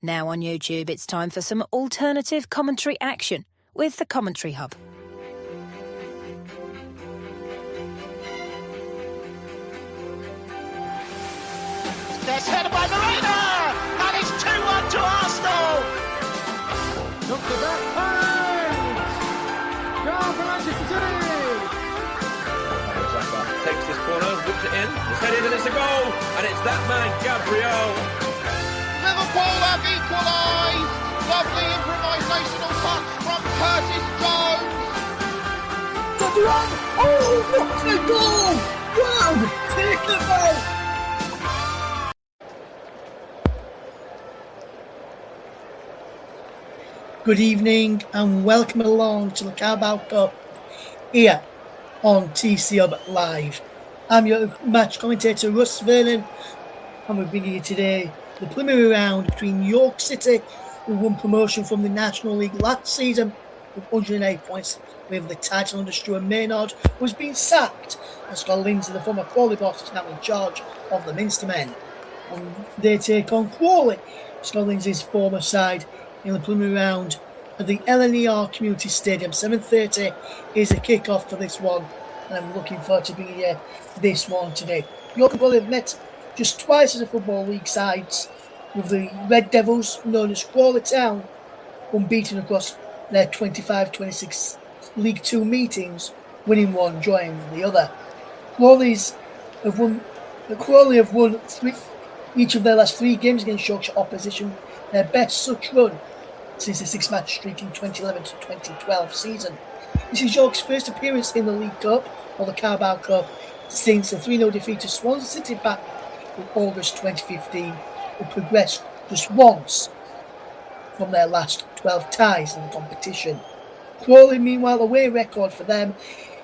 Now on YouTube, it's time for some alternative commentary action with the Commentary Hub. There's headed by Marina, and it's 2-1 to Arsenal. Look at that pass! Goal for Manchester City! Takes this corner, whips it in, it's headed and it's a goal, and it's that man, Gabriel. Liverpool have equalised. Lovely improvisational touch from Curtis Jones. Oh, what's a goal! Wow, take it back! Good evening and welcome along to the Carabao Cup here on TC Hub Live. I'm your match commentator Russ, Vernon, and we're bringing you today the preliminary round between York City, who won promotion from the National League last season with 108 points, with the title under Stuart Maynard, who has been sacked, and Scott Lindsay, the former Crawley boss, is now in charge of the Minstermen. And they take on Crawley, Scott Lindsay's former side, in the preliminary round at the LNER Community Stadium. 7:30 is the kick-off for this one, and I'm looking forward to being here this one today. York and Crawley have met just twice as a Football League sides, with the Red Devils, known as Crawley Town, unbeaten across their 25-26 League 2 meetings, winning one, drawing the other. Crawley have won each of their last 3 games against Yorkshire opposition, their best such run since the 6-match streak in 2011 to 2012 season. This is York's first appearance in the League Cup, or the Carabao Cup, since the 3-0 defeat to Swansea City back in August 2015, who progressed just once from their last 12 ties in the competition. Crawley, meanwhile, away record for them,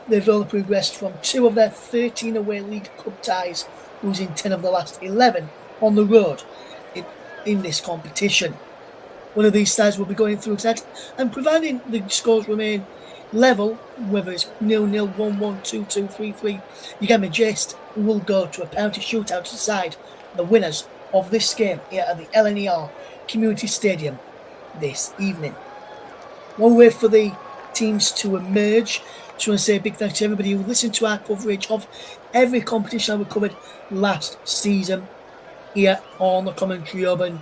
they've only progressed from 2 of their 13 away League Cup ties, losing 10 of the last 11 on the road in this competition. One of these sides will be going through that, and providing the scores remain level, whether it's 0-0, 1-1, 2-2, 3-3, you get my gist, we will go to a penalty shootout to decide the winners of this game here at the LNER Community Stadium this evening. One way for the teams to emerge. Just want to say a big thanks to everybody who listened to our coverage of every competition we covered last season here on the Commentary Hub, and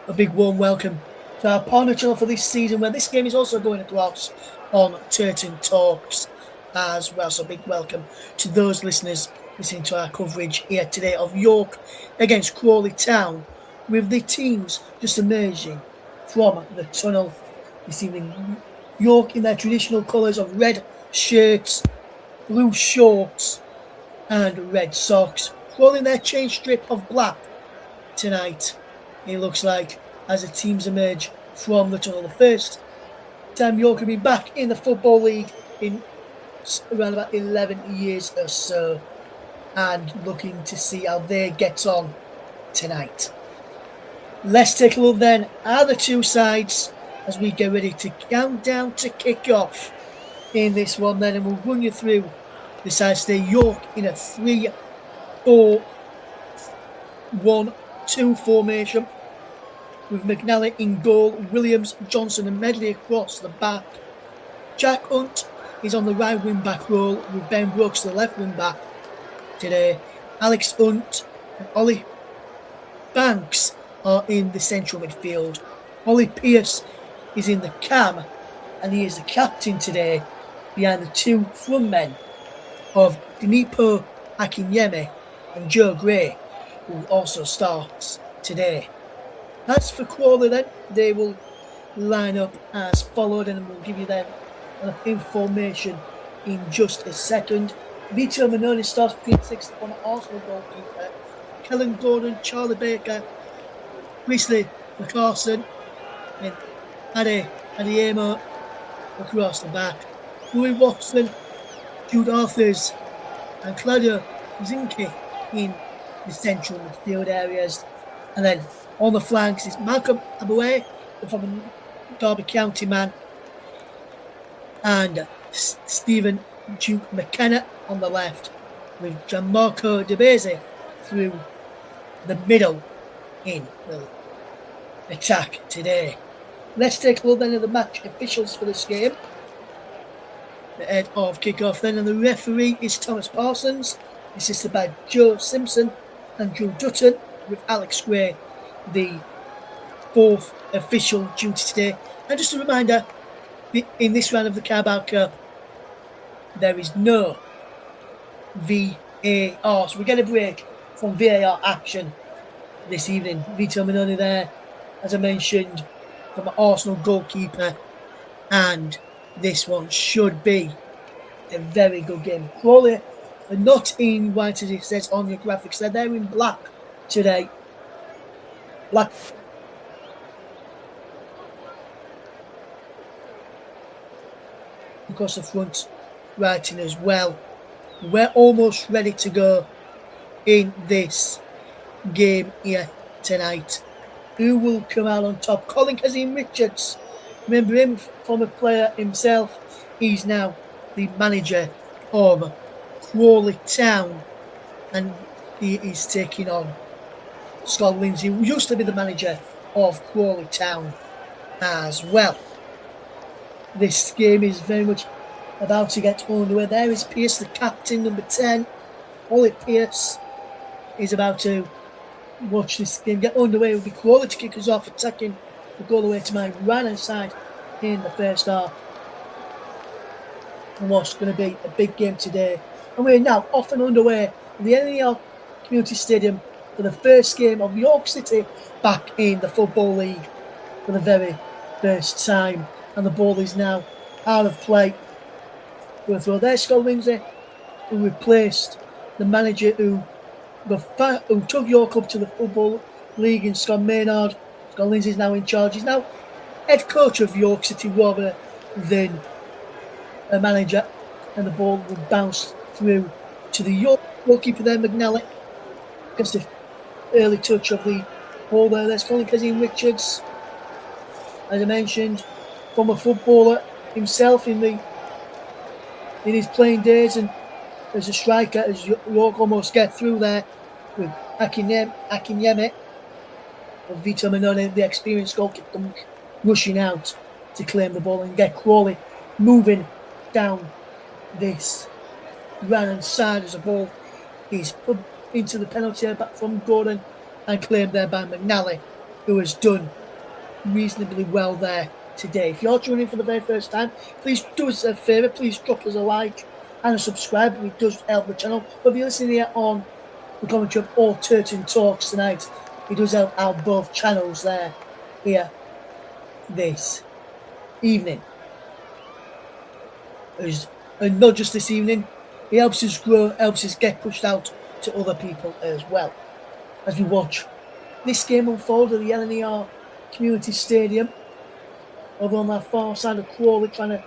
a big warm welcome to our partner channel for this season, where this game is also going across on Turton Talks as well. So big welcome to those listeners listening to our coverage here today of York against Crawley Town, with the teams just emerging from the tunnel this evening. York in their traditional colours of red shirts, blue shorts and red socks. Crawley in their chain strip of black tonight, it looks like, as the teams emerge from the tunnel. The first time York have been back in the Football League in around about 11 years or so, and looking to see how they get on tonight. Let's take a look then at the two sides as we get ready to count down to kick off in this one then, and we'll run you through the sides today. York in a 3-4-1-2 formation, with McNally in goal, Williams, Johnson and Medley across the back. Jack Hunt is on the right wing back role, with Ben Brooks the left wing back today. Alex Hunt and Ollie Banks are in the central midfield. Ollie Pearce is in the cam, and he is the captain today, behind the 2 front men of Dinipo Akinyemi and Joe Gray, who also starts today. As for Crawley then, they will line up as followed, and we'll give you their information in just a second. Vito Manoni starts between 6th on Arsenal goalkeeper. Kellen Gordon, Charlie Baker, Wesley McCarson, and Adiemo across the back. Louis Watson, Jude Arthurs and Claudio Zinke in the central midfield areas. And then on the flanks is Malcolm Aboué, the former Derby County man, and Stephen Duke McKenna on the left, with Gianmarco De Beze through the middle in the attack today. Let's take a look then at the match officials for this game. The head of kickoff then, and the referee is Thomas Parsons, assisted by Joe Simpson and Drew Dutton, with Alex Gray the fourth official duty today. And just a reminder, in this round of the Carabao Cup, there is no VAR, so we get a break from VAR action this evening. Vito Manoni there, as I mentioned, from the Arsenal goalkeeper, and this one should be a very good game. Crawley are not in white as it says on the graphics, they're in black today. Black across the front writing as well. We're almost ready to go in this game here tonight. Who will come out on top? Colin Kazim Richards. Remember him, former player himself. He's now the manager of Crawley Town, and he is taking on Scott Lindsay, who used to be the manager of Crawley Town as well. This game is very much about to get underway. There is Pierce, the captain, number 10. Ollie Pierce is about to watch this game get underway. It will be Crawley to kick us off, attacking the goal away to my right hand side in the first half. And what's going to be a big game today. And we're now off and underway in the LNER Community Stadium for the first game of York City back in the Football League for the very first time. And the ball is now out of play. We'll throw there, Scott Lindsay, who replaced the manager who took York up to the Football League in Scott Maynard. Scott Lindsay is now in charge. He's now head coach of York City rather than a manager. And the ball will bounce through to the York goalkeeper there, McNally. Against the early touch of the ball there. There's Colin Kazim Richards. As I mentioned, former footballer himself in his playing days, and as a striker, as York almost get through there with Akinyeme and Vito Manone, the experienced goalkeeper, rushing out to claim the ball and get Crawley moving down this right-hand side as the ball is put into the penalty area back from Gordon and claimed there by McNally, who has done reasonably well there today. If you're tuning in for the very first time, please do us a favour, please drop us a like and a subscribe. It does help the channel. But if you're listening here on the commentary of All Turton Talks tonight, it does help out both channels there here this evening. And not just this evening, it helps us grow, helps us get pushed out to other people as well. As we watch this game unfold at the LNER Community Stadium, over on that far side of Crawley, trying to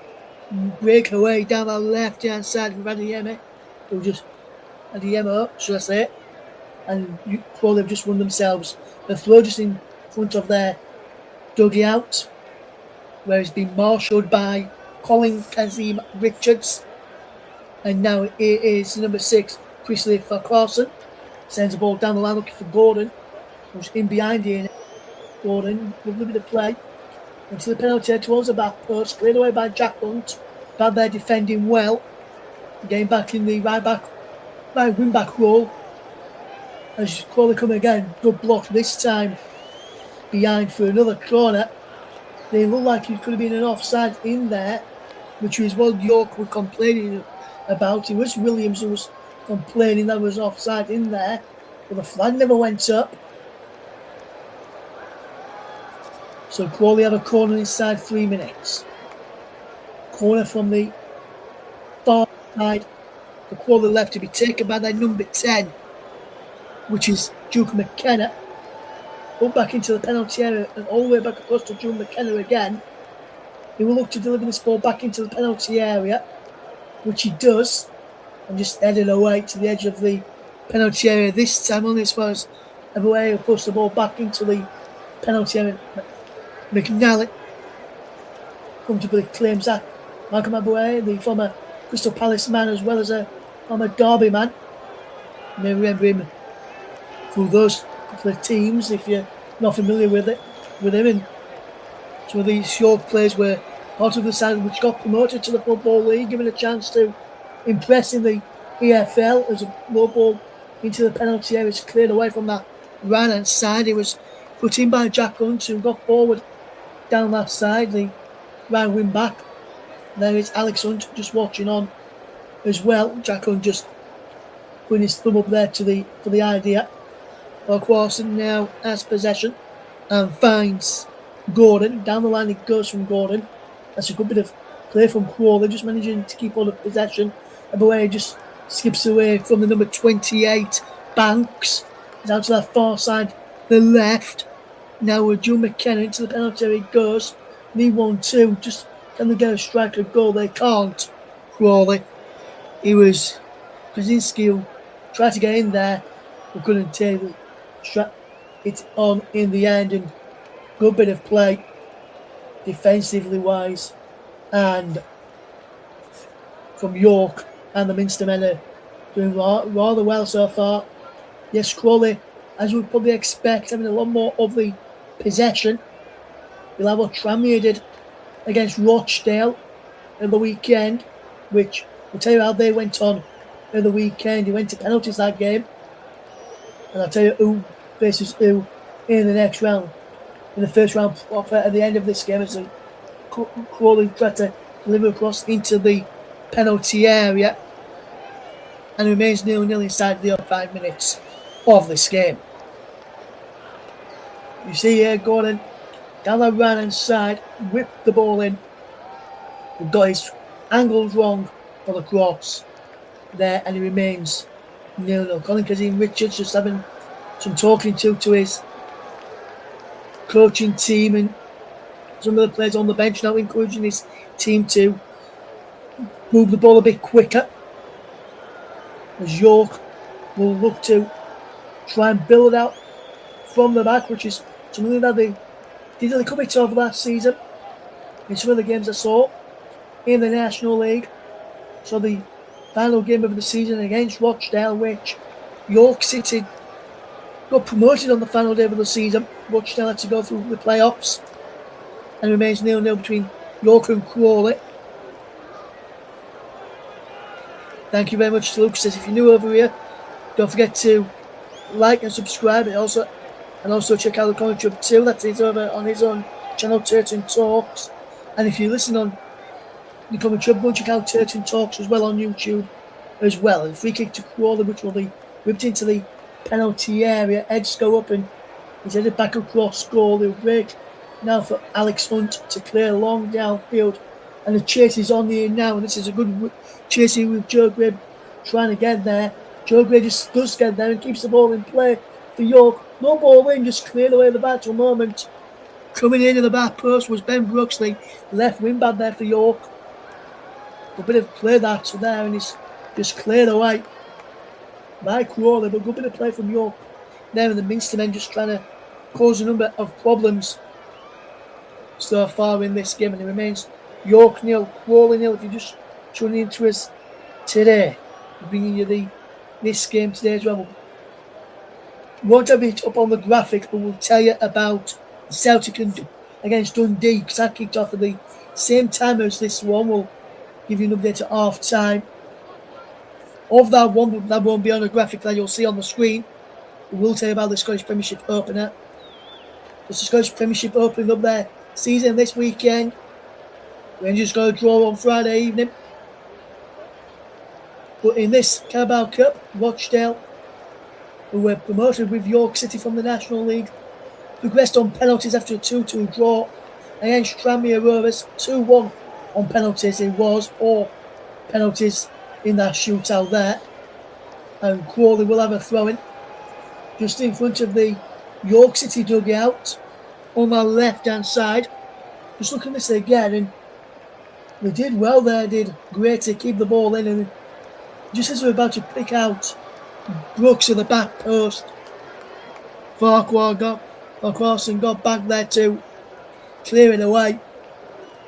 break her way down the left-hand side with Adeyemi, who just Adeyemi, should I say, and Crawley have just won themselves a throw just in front of their dugout, where it's been marshalled by Colin Kazim Richards, and now it is number 6, Chrisley Carson, sends the ball down the line looking for Gordon, who's in behind here. Gordon with a little bit of play into the penalty towards the back post, cleared away by Jack Hunt. Bad there, defending well, getting back in the right wing back role as Crawley come again. Good block this time behind for another corner. They look like it could have been an offside in there, which was what York were complaining about. It was Williams who was complaining there was offside in there, but the flag never went up. So Crawley have a corner inside 3 minutes. Corner from the far side for Crawley left to be taken by their number 10, which is Duke McKenna. Up back into the penalty area and all the way back across to Duke McKenna again. He will look to deliver this ball back into the penalty area, which he does, and just headed away to the edge of the penalty area. This time only as far as away, he'll push the ball back into the penalty area. McNally comfortably claims that. Malcolm Aboué, the former Crystal Palace man as well as a former Derby man. You may remember him through those couple of teams if you're not familiar with it. with him, and some of these York players were part of the side which got promoted to the Football League, given a chance to impress in the EFL as a low ball into the penalty area. It's cleared away from that right hand side. It was put in by Jack Hunt, who got forward down that side, the right wing back. There is Alex Hunt just watching on as well. Jack Hunt just putting his thumb up there for the idea. Farquharson now has possession and finds Gordon. Down the line it goes from Gordon. That's a good bit of play from Crawley, just managing to keep all of possession. And Bowie just skips away from the number 28, Banks. He's out to that far side, the left. Now with Joe McKenna into the penalty area it goes. Need 1-2. Just can they get a striker goal? They can't. Crawley. He was Krasinski who tried to get in there, but couldn't take it on in the end. And good bit of play defensively wise, and from York, and the Minstermen are doing rather well so far. Yes, Crawley, as you would probably expect, having a lot more of the possession. We'll have what Tranmere did against Rochdale in the weekend, which I'll tell you how they went on in the weekend. He went to penalties that game, and I'll tell you who faces who in the next round. In the first round proper at the end of this game, as Crawley tried to deliver across into the penalty area, and remains 0-0 inside the other 5 minutes of this game. You see here Gordon down the right hand side, whipped the ball in, and got his angles wrong for the cross there, and he remains 0-0. Colin Kazim Richards just having some talking to his coaching team, and some of the players on the bench now encouraging his team to move the ball a bit quicker, as York will look to try and build it out from the back, which is something that they did a little bit of last season in some of the games I saw in the National League. So the final game of the season against Rochdale, which York City got promoted on the final day of the season. Rochdale had to go through the playoffs, and remains 0-0 between York and Crawley. Thank you very much to Luke. Says if you're new over here, don't forget to like and subscribe, and also check out the commentary too. That is over on his own channel, Turton Talks. And if you listen on the commentary, go check out Turton Talks as well on YouTube as well. And free kick to Crawley, which will be whipped into the penalty area. Heads go up and he's headed back across goal. He'll break now for Alex Hunt to clear long downfield, and the chase is on here now, and this is a good chasing with Joe Gray trying to get there. Joe Gray just does get there and keeps the ball in play for York. No ball in, just cleared away the battle moment. Coming in the back post was Ben Brooksley, left wing back there for York. A bit of play that's there, and it's just cleared away by Crawley, but good bit of play from York there, and the Minstermen just trying to cause a number of problems so far in this game, and it remains York 0, Crawley 0. If you're just tuning into us today, we're bringing you this game today as well. We won't have it up on the graphic, but we'll tell you about Celtic against Dundee, because that kicked off at the same time as this one. We'll give you an update at half time of that one, but that won't be on a graphic that you'll see on the screen. We will tell you about the Scottish Premiership opener. It's the Scottish Premiership opening up their season this weekend. Rangers got a draw on Friday evening. But in this Carabao Cup, Rochdale, who were promoted with York City from the National League, progressed on penalties after a 2-2 draw against Tranmere Rovers. 2-1 on penalties. It was 4 penalties in that shootout there. And Crawley will have a throw-in just in front of the York City dugout on the left-hand side. Just look at this again, and they did well there, did great to keep the ball in, and just as we're about to pick out Brooks at the back post, Farquharson got back there to clear it away.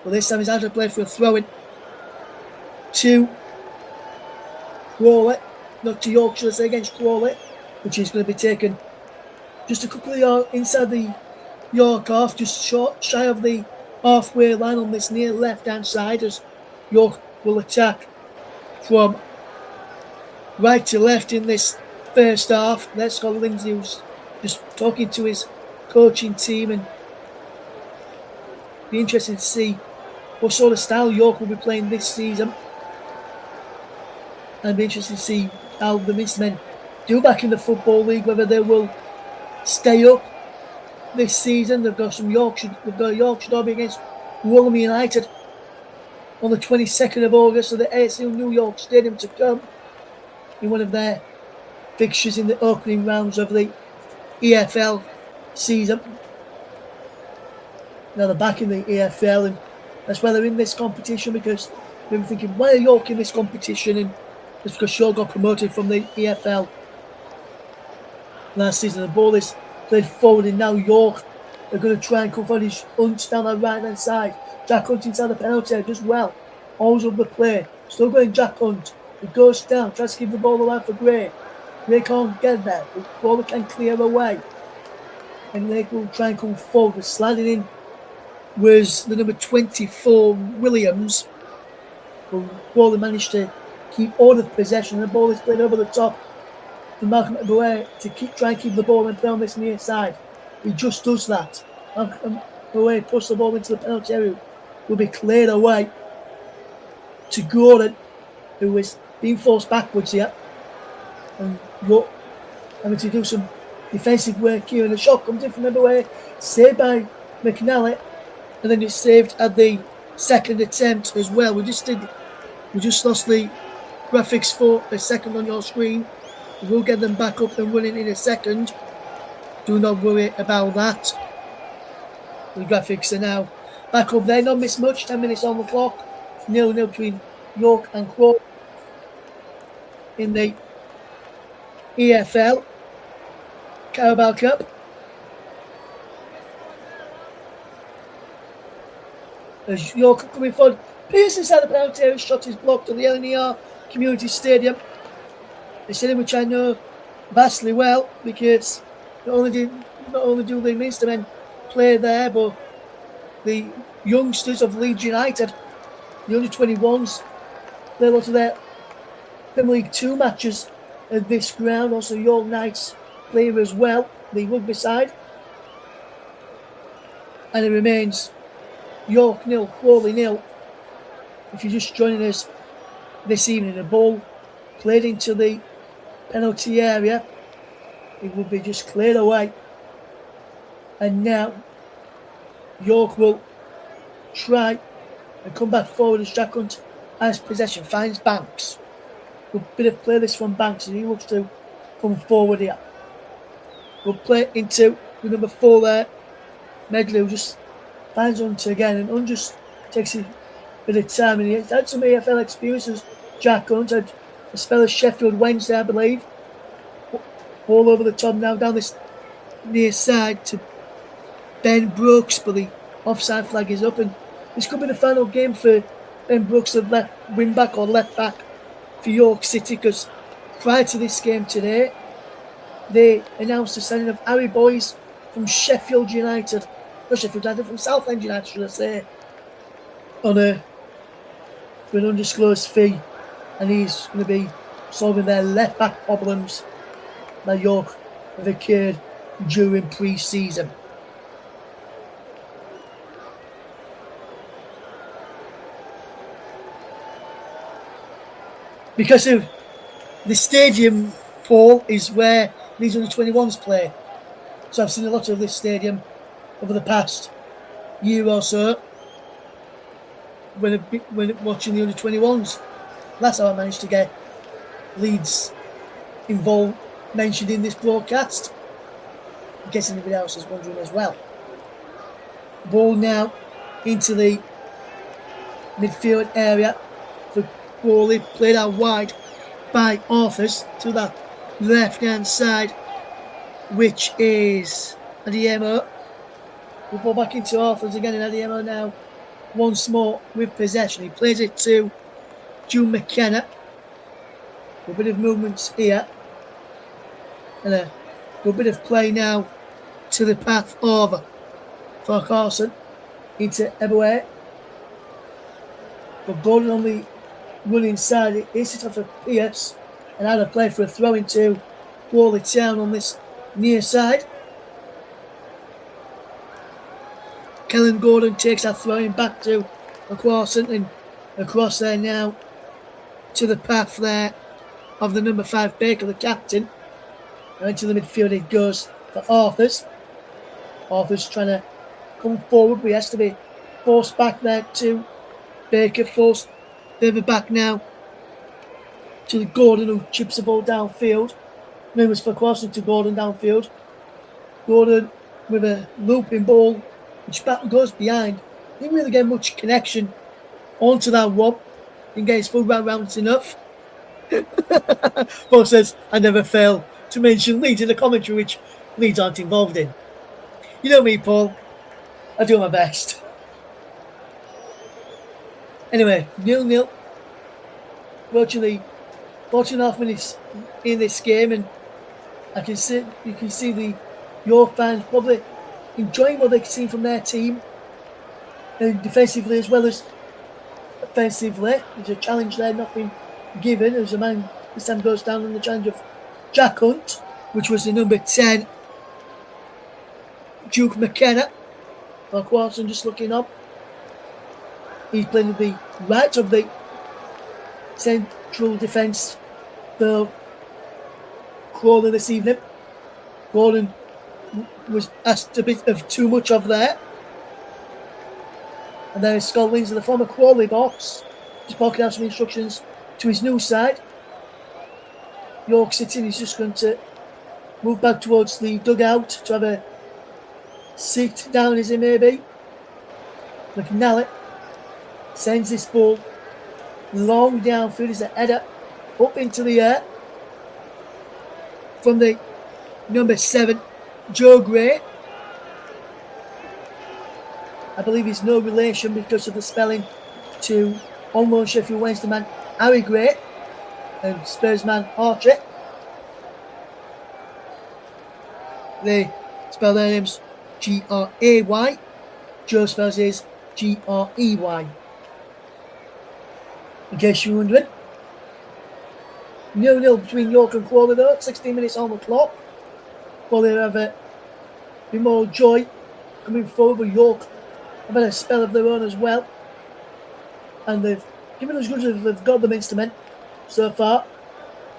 But this time he's out to play for a throw-in to Crawley, not to Yorkshire, against Crawley, which is going to be taken just a couple of yards inside the York off just short shy of the halfway line on this near left hand side as York will attack from right to left in this first half. That's got Lindsay who's just talking to his coaching team, and be interesting to see what sort of style York will be playing this season. And be interesting to see how the Minstermen do back in the Football League, whether they will stay up this season. They've got a Yorkshire derby against Wembley United on the 22nd of August at the ASL New York Stadium to come in one of their fixtures in the opening rounds of the EFL season. Now they're back in the EFL, and that's why they're in this competition, because we were thinking, why are York in this competition? And it's because York got promoted from the EFL last season. The ball is played forward, and now York are going to try and come for his Hunt down the right hand side. Jack Hunt inside the penalty area, does well. Always up the play. Still going Jack Hunt. He goes down, tries to give the ball away for Gray. Gray can't get there, but Crawley can clear away. And they will try and come forward. Sliding in was the number 24, Williams. But Crawley managed to keep all of possession. The ball is played over the top for Malcolm Aboué to try and keep the ball and play on this near side. He just does that. Malcolm Aboué puts the ball into the penalty area. Will be cleared away to Gordon, who is being forced backwards here. And York having to do some defensive work here. And the shot comes in from Aboué, saved by McNally, and then it's saved at the second attempt as well. We just lost the graphics for a second on your screen. We'll get them back up and running in a second. Do not worry about that. The graphics are now back up there. Not missed much. 10 minutes on the clock. 0-0 between York and Crawley in the EFL Carabao Cup. As York coming forward, Pearce inside the penalty area, shot is blocked at the LNER Community Stadium. A stadium which I know vastly well, because not only do the Minstermen play there, but the youngsters of Leeds United, the under-21s, play a lot of their Premier League 2 matches at this ground. Also York Knights play as well, the rugby side. And it remains York 0, Crawley 0. If you're just joining us this evening, the ball played into the penalty area. It will be just cleared away. And now York will try and come back forward as Jack Hunt has possession, finds Banks. A bit of play this from Banks, and he looks to come forward here. We'll play into the number 4 there, Medley, who just finds Hunt again, and Hunt just takes a bit of time, and he's had some AFL experiences. Jack Hunt had a spell of Sheffield Wednesday, I believe. All over the top now, down this near side to Ben Brooks, but the offside flag is up, and this could be the final game for Ben Brooks, the left wing back or left back for York City, because prior to this game today, they announced the signing of Harry Boyes from Sheffield United, not Sheffield United, from Southend United, should I say, for an undisclosed fee, and he's going to be solving their left back problems that York have occurred during pre-season. Because of the stadium, Paul, is where these under-21s play. So I've seen a lot of this stadium over the past year or so when watching the under-21s. That's how I managed to get Leeds involved, mentioned in this broadcast, in case anybody else is wondering as well. Ball now into the midfield area for Crawley, played out wide by Arthurs to the left hand side, which is Adiemo. The ball back into Arthurs again, and Adiemo now once more with possession. He plays it to June McKenna. A bit of movements here, and a good bit of play now to the path of for Carson into Eboué. But Gordon on the run inside. It is it off of Pierce. And out of play for a throw into Crawley Town on this near side. Kellen Gordon takes that throwing back to Carson and across there now to the path there of the number 5 Baker, the captain. And into the midfield it goes for Arthurs. Arthurs trying to come forward, but he has to be forced back there to Baker, forced further back now to the Gordon, who chips the ball downfield. Moves for crossing to Gordon downfield. Gordon with a looping ball, which back goes behind. Didn't really get much connection onto that one. Didn't get his full round enough. Paul says, I never fail to mention Leeds in the commentary, which Leeds aren't involved in. You know me, Paul. I do my best. Anyway, 0-0. Virtually 14.5 minutes in this game, and you can see the York fans probably enjoying what they've seen from their team, and defensively as well as offensively. There's a challenge there, nothing given, as a man this time goes down on the challenge of Jack Hunt, which was the number 10 Duke McKenna. Mark Watson just looking up. He's playing with the right of the central defence for Crawley this evening. Gordon was asked a bit of too much of there. And then Scott Wings in the former Crawley box, just barking out some instructions to his new side. York City is just going to move back towards the dugout to have a sit down, as it may be. McNally sends this ball long downfield as a header up into the air from the number 7, Joe Gray. I believe he's no relation because of the spelling to on-loan Sheffield Wednesday man Harry Gray and Spurs man Archie. They spell their names Gray. Joe spells his Grey. In case you're wondering. 0-0 between York and Crawley though. 16 minutes on the clock. Crawley have a bit more joy coming forward, but York have had a spell of their own as well. And they've given as good as they've got the Minstermen so far.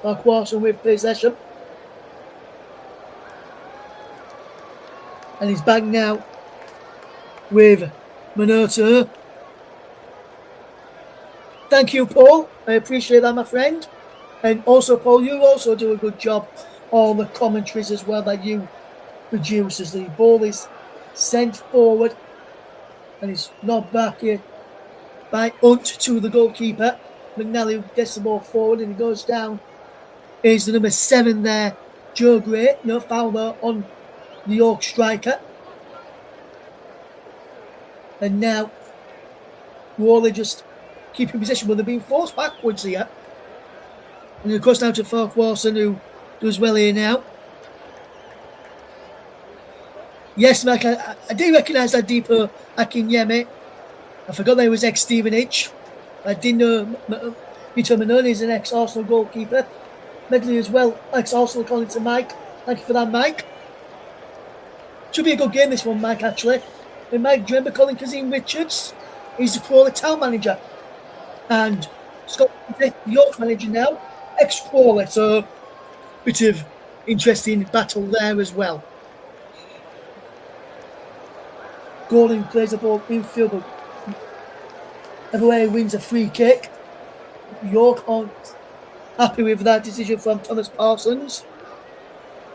Mark Watson with possession. And he's back now with Minnesota. Thank you, Paul. I appreciate that, my friend. And also, Paul, you also do a good job on the commentaries as well that you produce as the ball is sent forward and it's knocked back here by Hunt to the goalkeeper. McNally gets the ball forward and he goes down. Is the number 7 there, Joe Gray. No foul though on the York striker. And now Crawley just keeping possession, but they're being forced backwards here. And of course down to Farquharson, who does well here now. Yes, Mike, I do recognise that Deepo Akinyemi. I forgot that he was ex-Stevenage. I didn't know Vito Manoni is an ex-Arsenal goalkeeper. Medley as well, ex-Arsenal, according to Mike. Thank you for that, Mike. Should be a good game, this one, Mike, actually. And Mike, do you remember calling Kazim Richards? He's the Crawley Town manager. And Scott, the York manager now, ex-Crawley. So, bit of interesting battle there as well. Gordon plays the ball infield, but everywhere wins a free kick. York aren't happy with that decision from Thomas Parsons.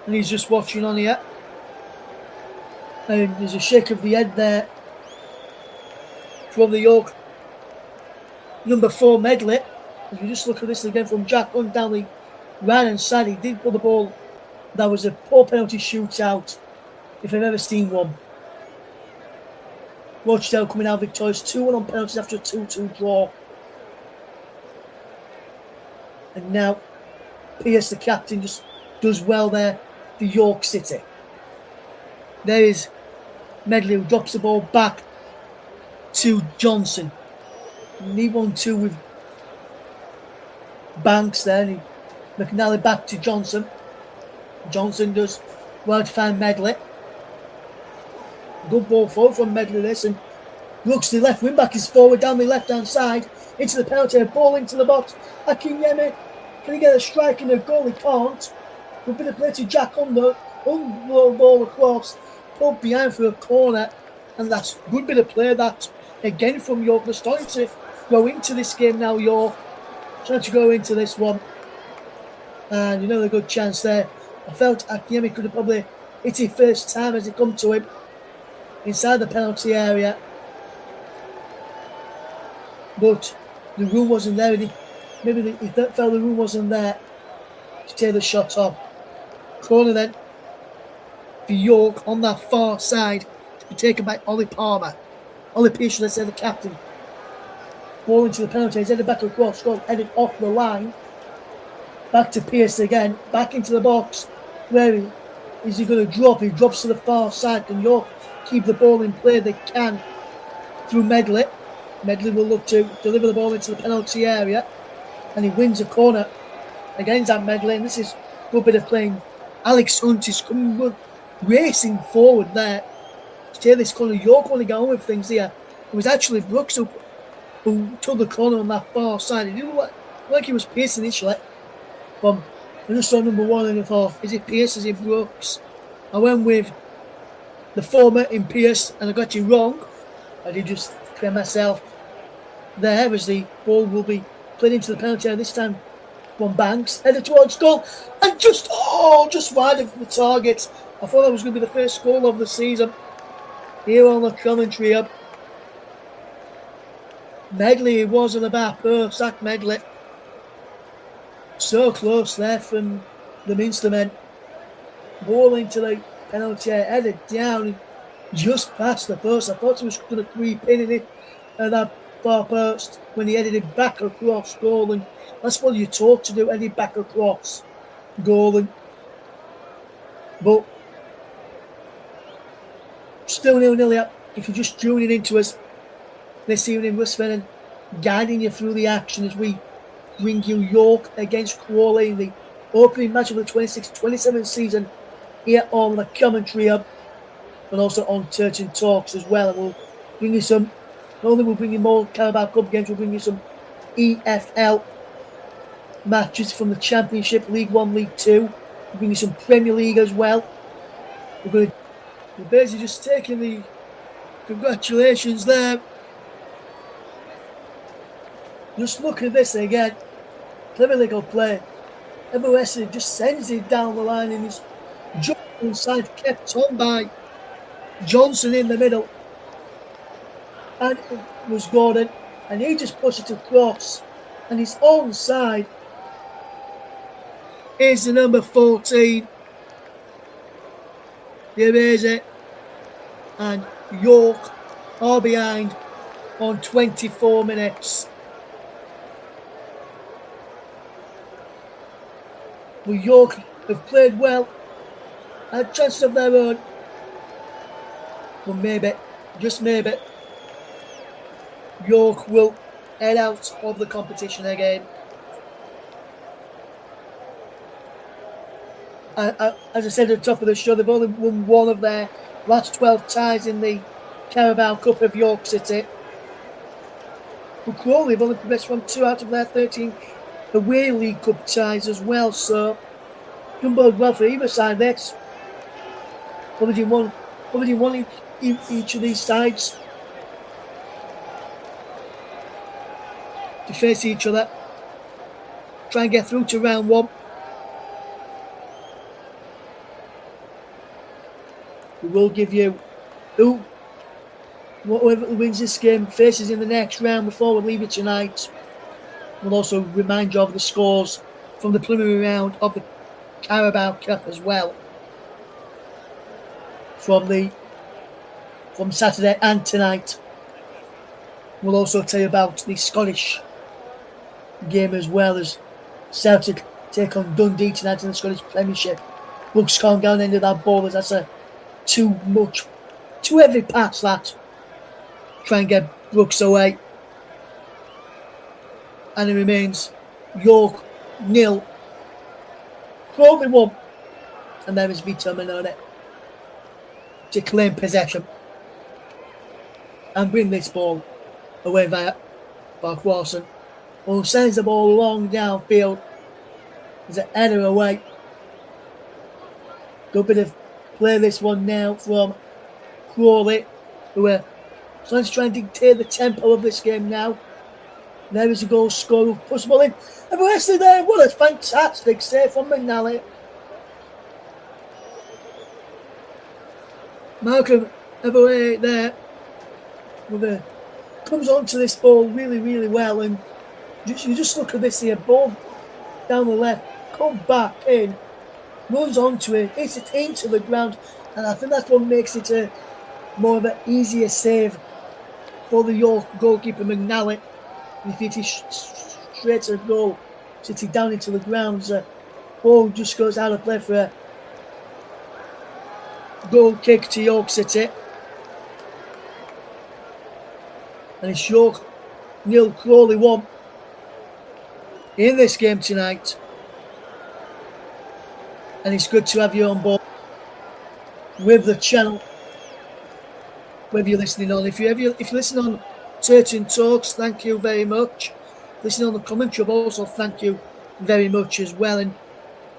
And he's just watching on here. And there's a shake of the head there from the York number 4 Medley. As we just look at this again from Jack Hunt down the right hand side, he did put the ball. That was a poor penalty shootout, if I've ever seen one. Rochdale coming out victorious, 2-1 on penalties after a 2-2 draw. And now Pierce, the captain, just does well there for York City. There is Medley who drops the ball back to Johnson. Need 1-2 with Banks there. McNally back to Johnson. Johnson does well to find Medley. Good ball forward from Medley this, and looks the left wing back is forward down the left hand side into the penalty, ball into the box. Akinyemi, can he get a strike and a goal? He can't. Good bit of play to Jack Under, ball across, pulled behind for a corner, and that's a good bit of play that again from York. They're starting to go into this game now, York. Trying to go into this one. And a good chance there. I felt Akinyemi could have probably hit it first time as it come to him inside the penalty area. But the room wasn't there. Maybe he felt the room wasn't there to take the shot off. Corner then for York on that far side to be taken by Ollie Palmer. Ollie Pearce, let's say the captain. Ball into the penalty. He's headed back across. Goal headed off the line. Back to Pearce again. Back into the box. Where is he going to drop? He drops to the far side. Can York keep the ball in play? They can through Medley. Medley will look to deliver the ball into the penalty area. And he wins a corner against that Medley. And this is a good bit of playing. Alex Hunt is coming racing forward there to take this corner. York only got on with things here. It was actually Brooks who took the corner on that far side. It didn't look like he was Pearce initially. But I just saw number one and I thought, is it Pearce, is it Brooks? I went with the former in Pearce and I got you wrong. I did just clear myself there as the ball will be played into the penalty area this time from Banks. Headed towards goal and just wide of the target. I thought that was going to be the first goal of the season. Here on the commentary up. Medley was on the back post, Zach Medley. So close there from the Minstermen. Ball into the penalty area, headed down just past the post. I thought he was going to creep in it at that far post when he headed it back across goal. And that's what you're taught to do, headed back across goal. And, but still 0-0 up. If you're just tuning into us this evening, Russ Vernon guiding you through the action as we bring you York against Crawley in the opening match of the 26-27 season here on the commentary hub and also on Church and Talks as well. And we'll bring you some, not only we'll bring you more Carabao Cup games, we'll bring you some EFL matches from the Championship, League 1, League 2. We'll bring you some Premier League as well. We're basically just taking the congratulations there. Just look at this again. Clever little play. MOS just sends it down the line in his jump inside, kept on by Johnson in the middle. And it was Gordon. And he just pushed it across. And his own side is the number 14. There is it. And York are behind on 24 minutes. But York have played well, had chances of their own. But maybe, just maybe, York will head out of the competition again. As I said at the top of the show, they've only won one of their last 12 ties in the Carabao Cup of York City. But Crawley have only progressed from 2 out of their 13 away League Cup ties as well, so done bode well for either side. That's probably one each of these sides to face each other, try and get through to round one. We will give you whoever wins this game faces in the next round before we leave it tonight. We'll also remind you of the scores from the preliminary round of the Carabao Cup as well. From Saturday and tonight. We'll also tell you about the Scottish game as well, as Celtic take on Dundee tonight in the Scottish Premiership. Bucks can't get on the end of that ball as that's a too too heavy pass that. Try and get Brooks away. And it remains York 0, Crawley 1. And there is Minstermen to claim possession and bring this ball away via Barkwarson, who sends the ball long downfield. There's an header away. Good bit of play this one now from Crawley, who are trying to dictate the tempo of this game now. There is a goal scorer, puts the ball in, and Wesley there, what a fantastic save from McNally. Malcolm Eboué there comes onto this ball really, really well, and you just look at this here, ball down the left, come back in, runs onto it, hits it into the ground, and I think that's what makes it a more of an easier save for the York goalkeeper McNally. If it is straight to goal, sitting down into the ground, the ball just goes out of play for a goal kick to York City. And it's York 0, Crawley 1 in this game tonight. And it's good to have you on board with the channel, whether you're listening on. If you listen on Turton Talks, thank you very much. Listening on the commentary, also thank you very much as well. And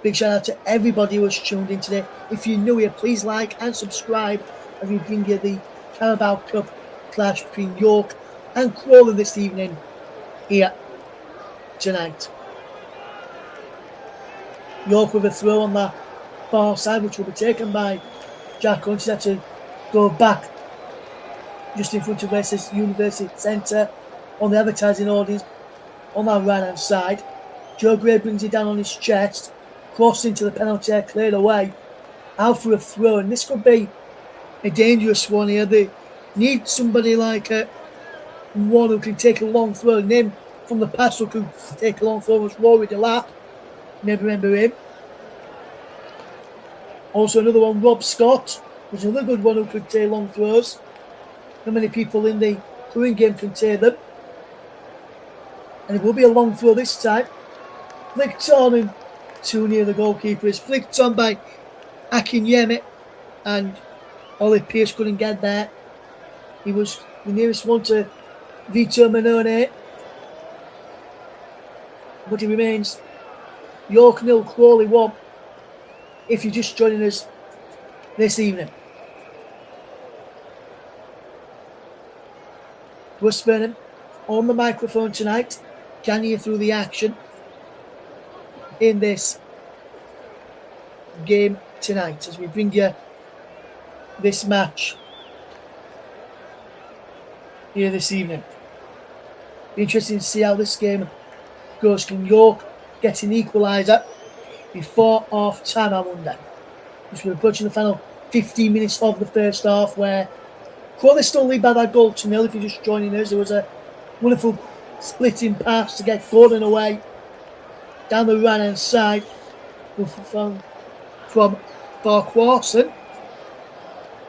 big shout out to everybody who has tuned in today. If you're new here, please like and subscribe as we bring you the Carabao Cup clash between York and Crawley this evening here tonight. York with a throw on the far side, which will be taken by Jack Hunt. He's had to go back just in front of West's University Centre on the advertising audience on that right hand side. Joe Gray brings it down on his chest, crossed into the penalty area, cleared away, out for a throw, and this could be a dangerous one here. They need somebody like one who can take a long throw. Name from the past who could take a long throw was Rory Delap. Never remember him. Also another one, Rob Scott, was another good one who could take long throws. Not many people in the current game can take them. And it will be a long throw this time. Flicked on and too near the goalkeeper. It's flicked on by Akinyemi, and Ollie Pearce couldn't get there. He was the nearest one to Vito Manone. But it remains York 0, Crawley 1. If you're just joining us this evening. Russ Vernon on the microphone tonight. Can you through the action in this game tonight as we bring you this match here this evening. Be interesting to see how this game goes. Can York get an equaliser before half time, I wonder? As we're approaching the final 15 minutes of the first half, where Crawley still lead by that goal to 0. If you're just joining us, there was a wonderful splitting pass to get Gordon away down the right hand side from Farquharson,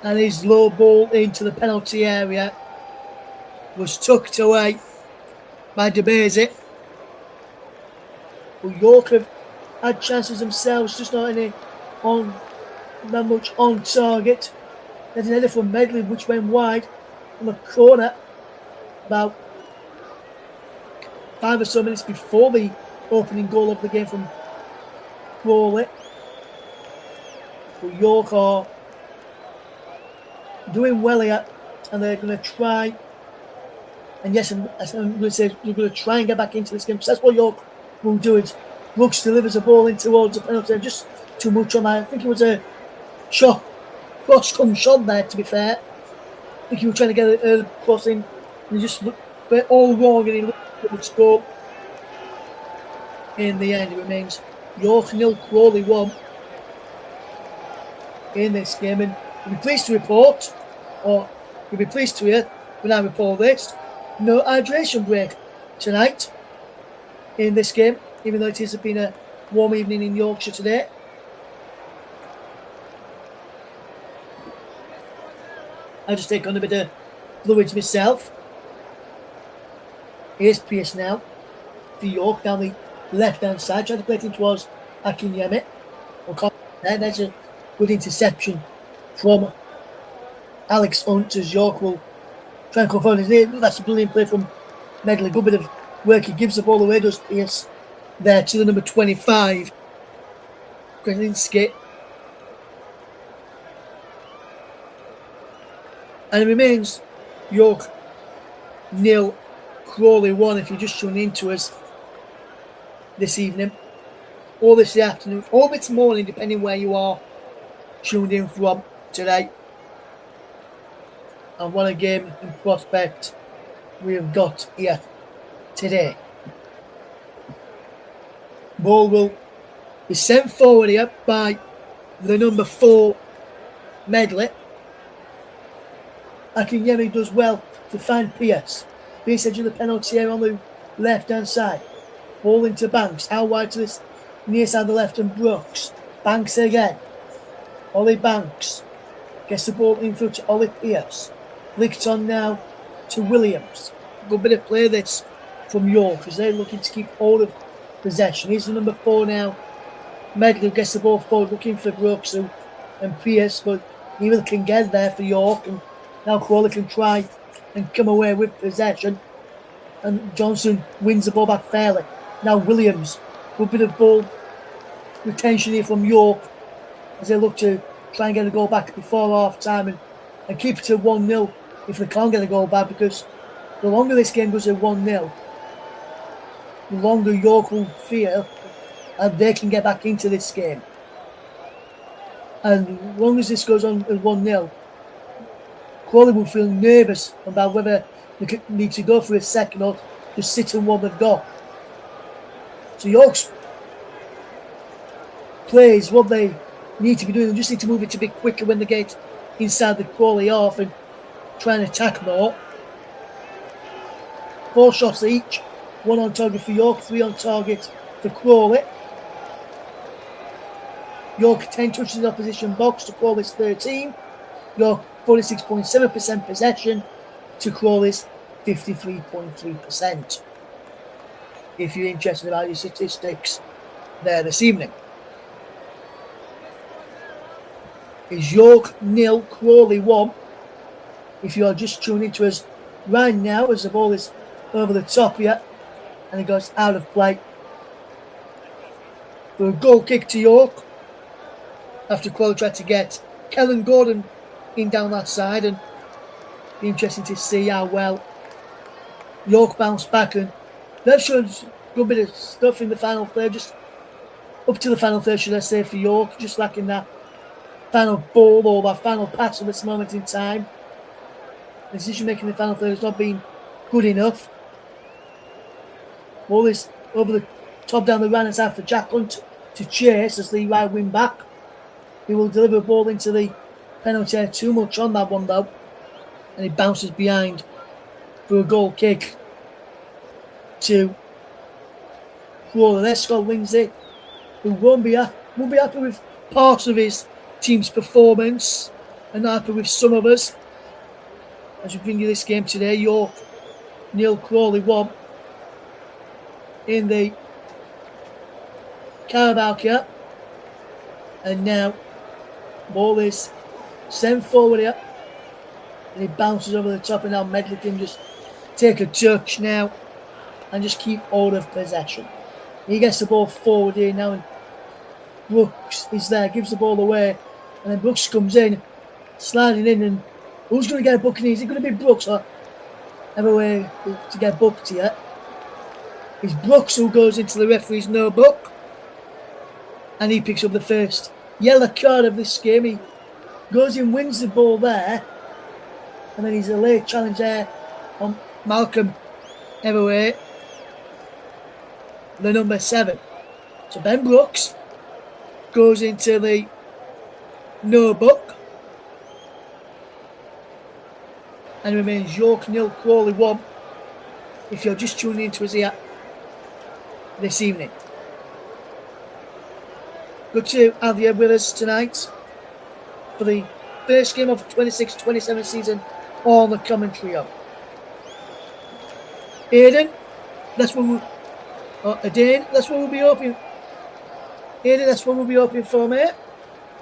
and his low ball into the penalty area was tucked away by DeBese. But York have had chances themselves, just not any on that much on target. There's an header from Medley which went wide from the corner about 5 or so minutes before the opening goal of the game from Crawley. But York are doing well here, and they're going to try. And yes, I'm going to say they're going to try and get back into this game, because that's what York will do. Is Brooks delivers a ball in towards the penalty, just too much on that. I think it was a shot, cross-come shot there, to be fair. I think he was trying to get a cross in, and he just looked all wrong, and he looked to score. In the end, it remains York 0, Crawley 1 in this game. And you'll be pleased to report, or you'll be pleased to hear when I report this, no hydration break tonight in this game, even though it has been a warm evening in Yorkshire today. I'll just take on a bit of fluids myself. Here's Pierce now for York down the left-hand side, trying to play it in towards Akinyemi. There's a good interception from Alex Hunt as York will try and confront his name. That's a brilliant play from Medley. Good bit of work. He gives the ball away, does Pierce there to the number 25, Krasinski. And it remains York 0, Crawley 1 if you're just tuning into us this evening, or this afternoon, or this morning, depending where you are tuned in from today. And what a game in prospect we have got here today. Ball will be sent forward here by the number 4 Medley. Akinyemi does well to find Pierce. Pierce edge of the penalty here on the left hand side. Ball into Banks, out wide to this near side of the left, and Brooks. Banks again. Ollie Banks gets the ball in through to Ollie Pierce. Flicked on now to Williams. Good bit of play this from York as they're looking to keep hold of possession. Here's the number 4 now. Medley gets the ball forward looking for Brooks and Pierce, but neither can get there for York, and now Crawley can try and come away with possession, and Johnson wins the ball back fairly. Now Williams, good bit of ball retention here from York as they look to try and get a goal back before half time and keep it to 1-0 if they can't get a goal back, because the longer this game goes to 1-0, the longer York will feel and they can get back into this game. And as long as this goes on at 1-0, Crawley will feel nervous about whether they need to go for a second or just sit on what they've got. So York's plays what they need to be doing. They just need to move it a bit quicker when they get inside the Crawley half and try and attack more. 4 shots each, 1 on target for York, 3 on target for Crawley. York 10 touches in the opposition box to Crawley's 13. York 46.7% possession to Crawley's 53.3%. If you're interested about your statistics there this evening. Is York 0, Crawley 1. If you are just tuning into us right now as the ball is over the top here and it goes out of play for a goal kick to York after Crawley tried to get Kellen Gordon in down that side, and be interesting to see how well York bounced back, and they've shown a good bit of stuff in the final third, just up to the final third should I say for York, just lacking that final ball or that final pass at this moment in time. The decision making in the final third has not been good enough. Ball is over the top down the right hand side for Jack Hunt to chase as the right wing back. He will deliver a ball into the penalty area, too much on that one though, and he bounces behind for a goal kick to Crawley. There's Scott Lindsay, who won't be happy with parts of his team's performance and not happy with some of us. As we bring you this game today, York 0, Crawley 1 in the Carabao Cup, and now ball is sent forward here and he bounces over the top, and now Medley can just take a touch now and just keep hold of possession. He gets the ball forward here now, and Brooks is there, gives the ball away, and then Brooks comes in, sliding in, and who's going to get a booking? Is it going to be Brooks or ever way to get booked here? It's Brooks who goes into the referee's no book, and he picks up the first yellow card of this game. He goes in, wins the ball there, and then he's a late challenge there on Malcolm Everway, the number 7. So Ben Brooks goes into the no book, and remains York 0, Crawley 1. If you're just tuning into us here this evening, good to have you with us tonight for the first game of the 26-27 season on the commentary hub. Aidan, that's what Dane, that's what we'll be hoping. Aidan, that's what we'll be hoping for, mate.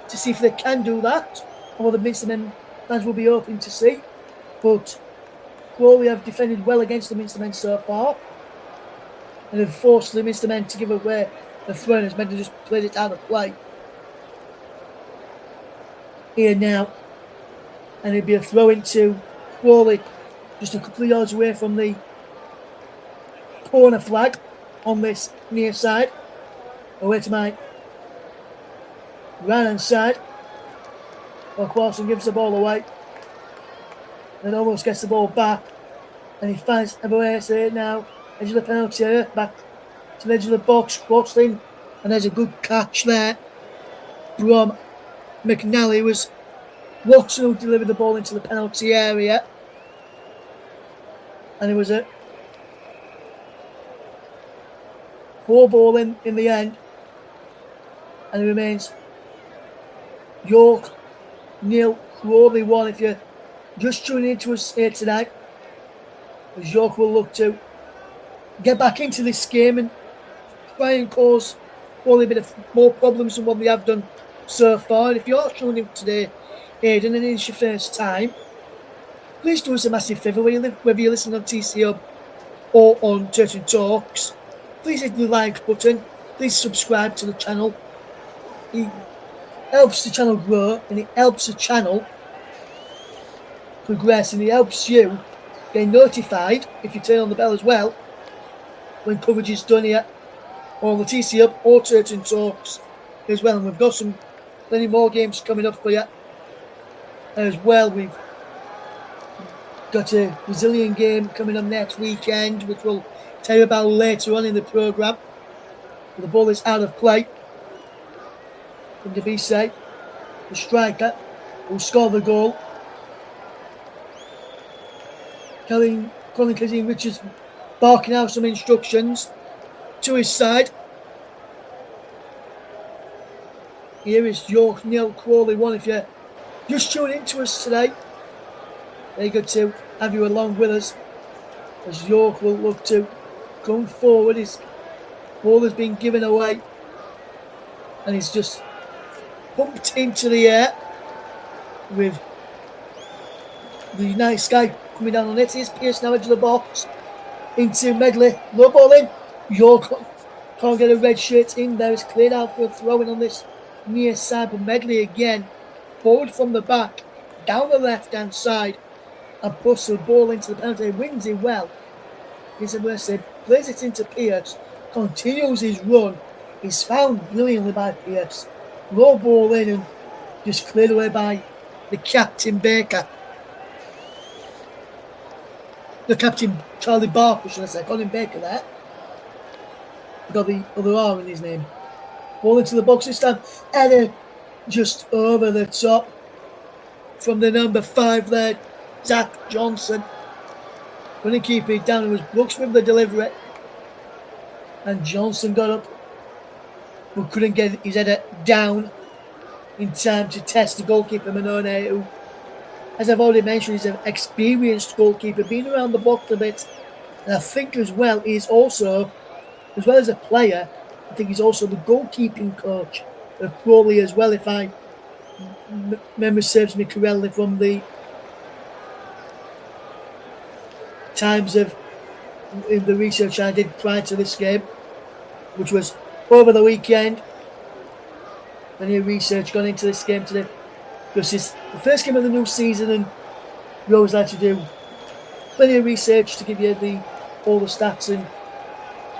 To see if they can do that, or the Minstermen fans will be hoping to see. But Crawley have defended well against the Minstermen so far, and have forced the Minstermen to give away the throw, as meant to just played it out of play. Here now, and it'd be a throw into Crawley, just a couple of yards away from the corner flag on this near side. Away to my right hand side. Clarkson gives the ball away, then almost gets the ball back, and he finds Ebenezer now, edge of the penalty area, back to the edge of the box, crossing, and there's a good catch there from McNally. Was Watson who delivered the ball into the penalty area, and it was a poor ball in the end, and it remains York 0, Crawley 1. If you're just tuning into us here tonight, as York will look to get back into this game and try and cause Crawley a bit of more problems than what they have done so far. And if you're tuning in today, Aidan, and it's your first time, please do us a massive favour, whether you're listening on TC Hub or on Turton Talks. Please hit the like button, please subscribe to the channel. It helps the channel grow, and it helps the channel progress, and it helps you get notified if you turn on the bell as well when coverage is done here on the TC Hub or Turton Talks as well. And we've got plenty more games coming up for you as well. We've got a Brazilian game coming up next weekend, which we'll tell you about later on in the programme. The ball is out of play. And Devise, the striker, will score the goal. Colin Kazim Richards barking out some instructions to his side. Here is York 0, Crawley 1. If you're just tuning into us today, very good to have you along with us, as York will look to come forward. His ball has been given away, and he's just pumped into the air with the nice guy coming down on it. Here's Pearce now, edge of the box into Medley, low ball in. York can't get a red shirt in there. It's cleared out for a throw in on this near side, but Medley again forward from the back down the left hand side and puts the ball into the penalty, wins it well. Here's a Mercer, plays it into Pearce, continues his run. He's found brilliantly by Pearce. Low ball in and just cleared away by the captain Baker. The captain Charlie Barker, should I say, Colin Baker there. Got the other R in his name. Ball into the box this time. Header just over the top from the number 5 there, Zach Johnson. Couldn't keep it down. It was Brooks with the delivery. And Johnson got up, but couldn't get his header down in time to test the goalkeeper Manone, who, as I've already mentioned, is an experienced goalkeeper, been around the box a bit. And I think as well, he's also, as well as a player, I think he's also the goalkeeping coach of Crawley as well, if I memory serves me correctly from the times of in the research I did prior to this game, which was over the weekend. Plenty of research gone into this game today, because it's the first game of the new season, and we always like to do plenty of research to give you all the stats and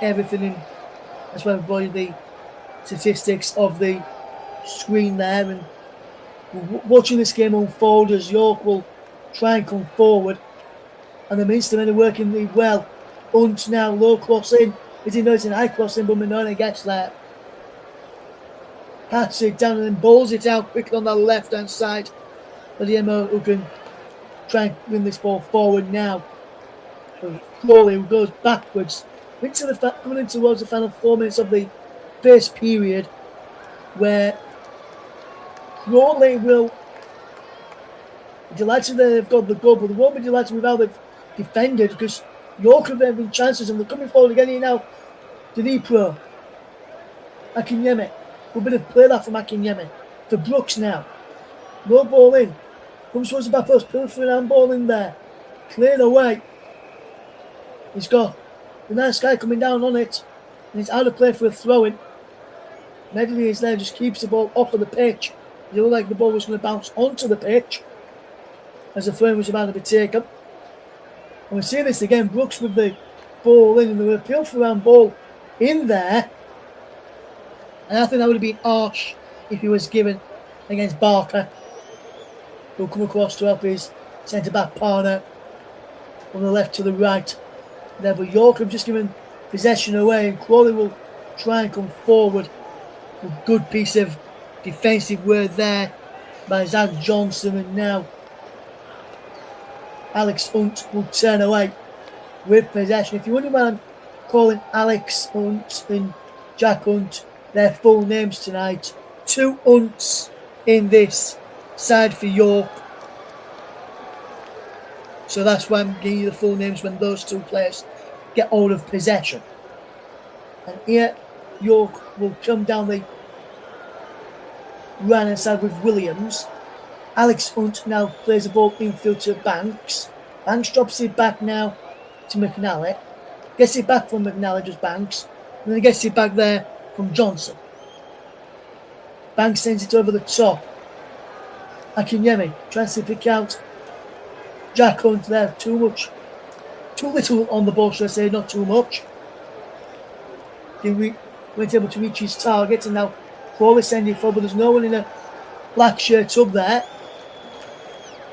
everything, and as well as the statistics of the screen there. And watching this game unfold as York will try and come forward, and the Minstermen are working really well. Hunt now, low cross in. It's a high cross in, but Manone gets there. Pats it down and then balls it out quickly on the left hand side. But the MO who can try and win this ball forward now. Crawley who goes backwards. Coming in towards the final 4 minutes of the first period, where Crawley will Delighted that they've got the goal, but they won't be delighted with how they've defended because York have been chances and they're coming forward again here now. Dnipro. Akinyemi. Good bit of play that from Akinyemi. For Brooks now. No ball in. Comes towards the back post. Pilfering and ball in there. Cleared away. He's got the nice guy coming down on it. And he's out of play for a throw-in. Medley is there, just keeps the ball off of the pitch. It looked like the ball was going to bounce onto the pitch as the throw-in was about to be taken. And we see this again. Brooks with the ball in, and the appeal for round ball in there. And I think that would have been harsh if he was given against Barker, who'll come across to help his centre-back partner from the left to the right. There, but York have just given possession away, and Crawley will try and come forward. A good piece of defensive work there by Zach Johnson, and now Alex Hunt will turn away with possession. If you wonder why I'm calling Alex Hunt and Jack Hunt their full names tonight, 2 Hunts in this side for York. So that's why I'm giving you the full names when those 2 players get hold of possession. And here York will come down the right hand side with Williams. Alex Hunt now plays the ball infield to Banks. Banks drops it back now to McNally. Gets it back from McNally, just Banks. And then he gets it back there from Johnson. Banks sends it over the top. Akinyemi tries to pick out Jack Hunt there. Too little on the ball, should I say, not too much. He weren't able to reach his target, and now Crawley sending it forward, but there's no one in a black shirt up there.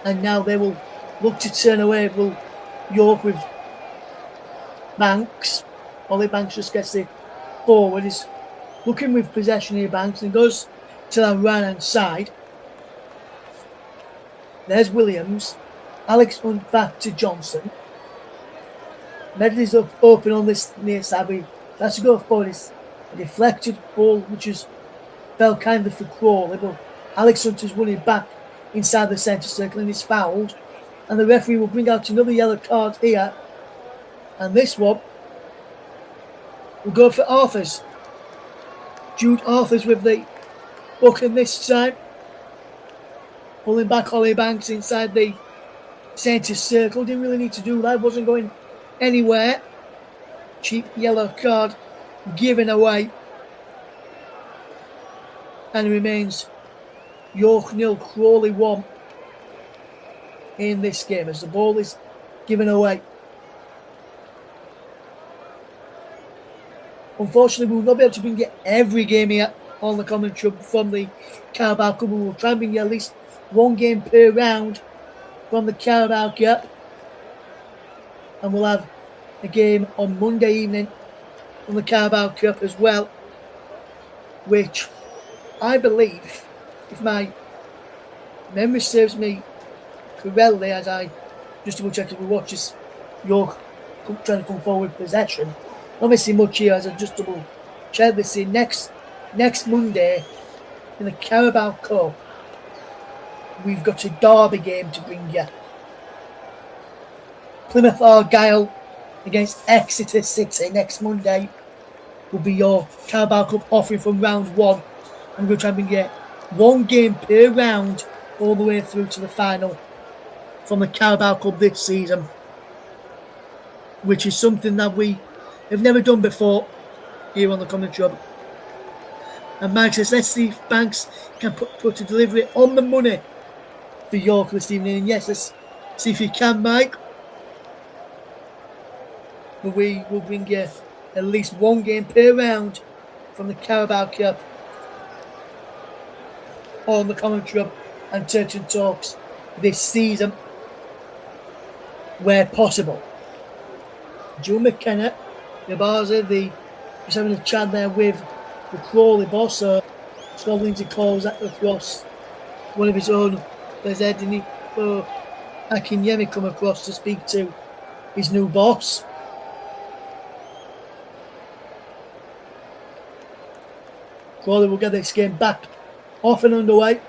And now they will look to turn away. Will York with Banks. Ollie Banks just gets it forward. He's looking with possession here, Banks, and goes to the right hand side. There's Williams. Alex Hunt back to Johnson. Medley's up open on this near side, but that's to go forward. It's a deflected ball, which is fell kind of for Crawley, but Alex Hunt is running back inside the centre circle and is fouled. And the referee will bring out another yellow card here. And this one will go for Arthurs. Jude Arthurs with the booking this time. Pulling back Ollie Banks inside the centre circle. Didn't really need to do that. Wasn't going anywhere. Cheap yellow card given away. And it remains York 0, Crawley 1 in this game as the ball is given away. Unfortunately, we will not be able to bring you every game here on the commentary from the Carabao Cup. We will try and bring you at least 1 game per round from the Carabao Cup. And we'll have a game on Monday evening from the Carabao Cup as well, which I believe, if my memory serves me correctly, as I just double check if we watch this York trying to come forward with possession. Not missing much here as I just double check this in next Monday in the Carabao Cup. We've got a derby game to bring you. Plymouth Argyle against Exeter City next Monday will be your Carabao Cup offering from round 1. I'm going to try and bring you 1 game per round all the way through to the final from the Carabao Cup this season, which is something that we have never done before here on the commentary. And Mike says, let's see if Banks can put a delivery on the money for York this evening. And yes, let's see if he can, Mike. But we will bring you at least 1 game per round from the Carabao Cup on the commentary and Church and Talks this season where possible. Joe McKenna, Gabaza, just having a chat there with the Crawley boss. So Scott Lindsay calls that across one of his own players there, didn't he? Akinyemi come across to speak to his new boss. Crawley will get this game back off and underway.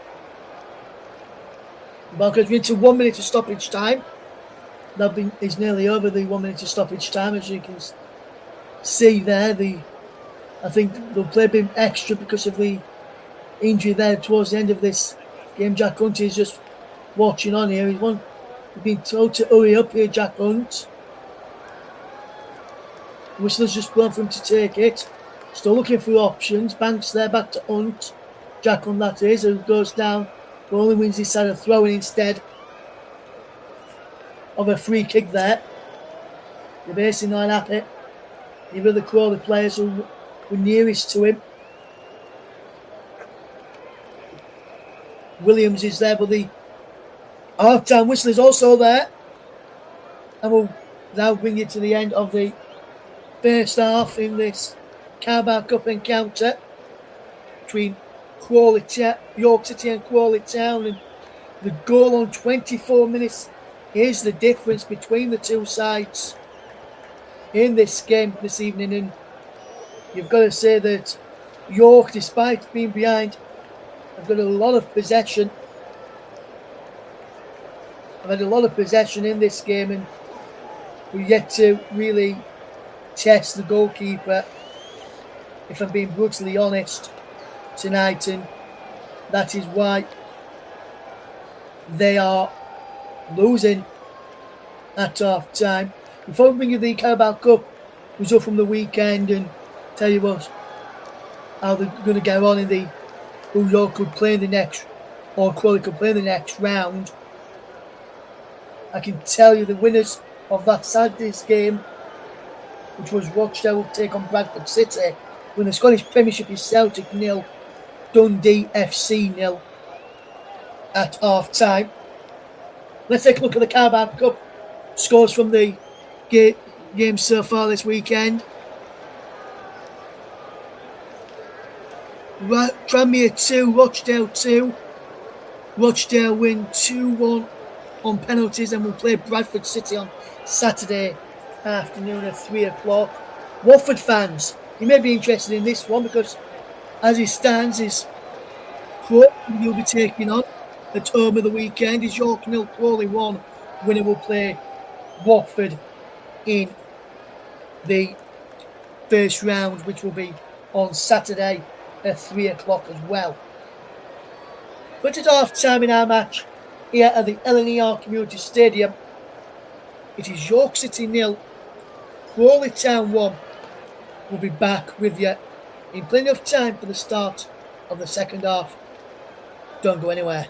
Because we're into 1 minute of stoppage time. That is nearly over the 1 minute of stoppage time, as you can see there. I think they'll play a bit extra because of the injury there towards the end of this game. Jack Hunt is just watching on here. He's been told to hurry up here, Jack Hunt. Whistler's just blown for him to take it. Still looking for options. Banks there, back to Hunt. Jack Hunt, that is, who goes down. But only wins his side of throwing instead of a free kick there. The basing line at it. Neither of the Crawley players who were nearest to him. Williams is there, but the half-time whistle is also there. And we'll now bring it to the end of the first half in this Carabao Cup encounter between York City and Crawley Town. And the goal on 24 minutes is the difference between the two sides in this game this evening. And you've got to say that York, despite being behind, have got a lot of possession. I've had a lot of possession in this game, and we're yet to really test the goalkeeper, if I'm being brutally honest, tonight, and that is why they are losing at half time. Before we bring you the Carabao Cup result from the weekend and tell you how they're going to go on in the who York could play in the next, or Crawley could play in the next round, I can tell you the winners of that Saturday's game, which was Rochdale will take on Bradford City, when the Scottish Premiership is Celtic 0, Dundee FC 0 at half time. Let's take a look at the Carabao Cup scores from the games so far this weekend. Tranmere 2, Rochdale 2. Rochdale win 2-1 on penalties and will play Bradford City on Saturday afternoon at 3 o'clock. Watford fans, you may be interested in this one because as it stands, is Crawley will be taking on at home of the weekend. Is York 0, Crawley 1. Winner will play Watford in the first round, which will be on Saturday at 3 o'clock as well. But at half time in our match here at the LNER Community Stadium, it is York City 0, Crawley Town 1. We'll be back with you in plenty of time for the start of the second half. Don't go anywhere.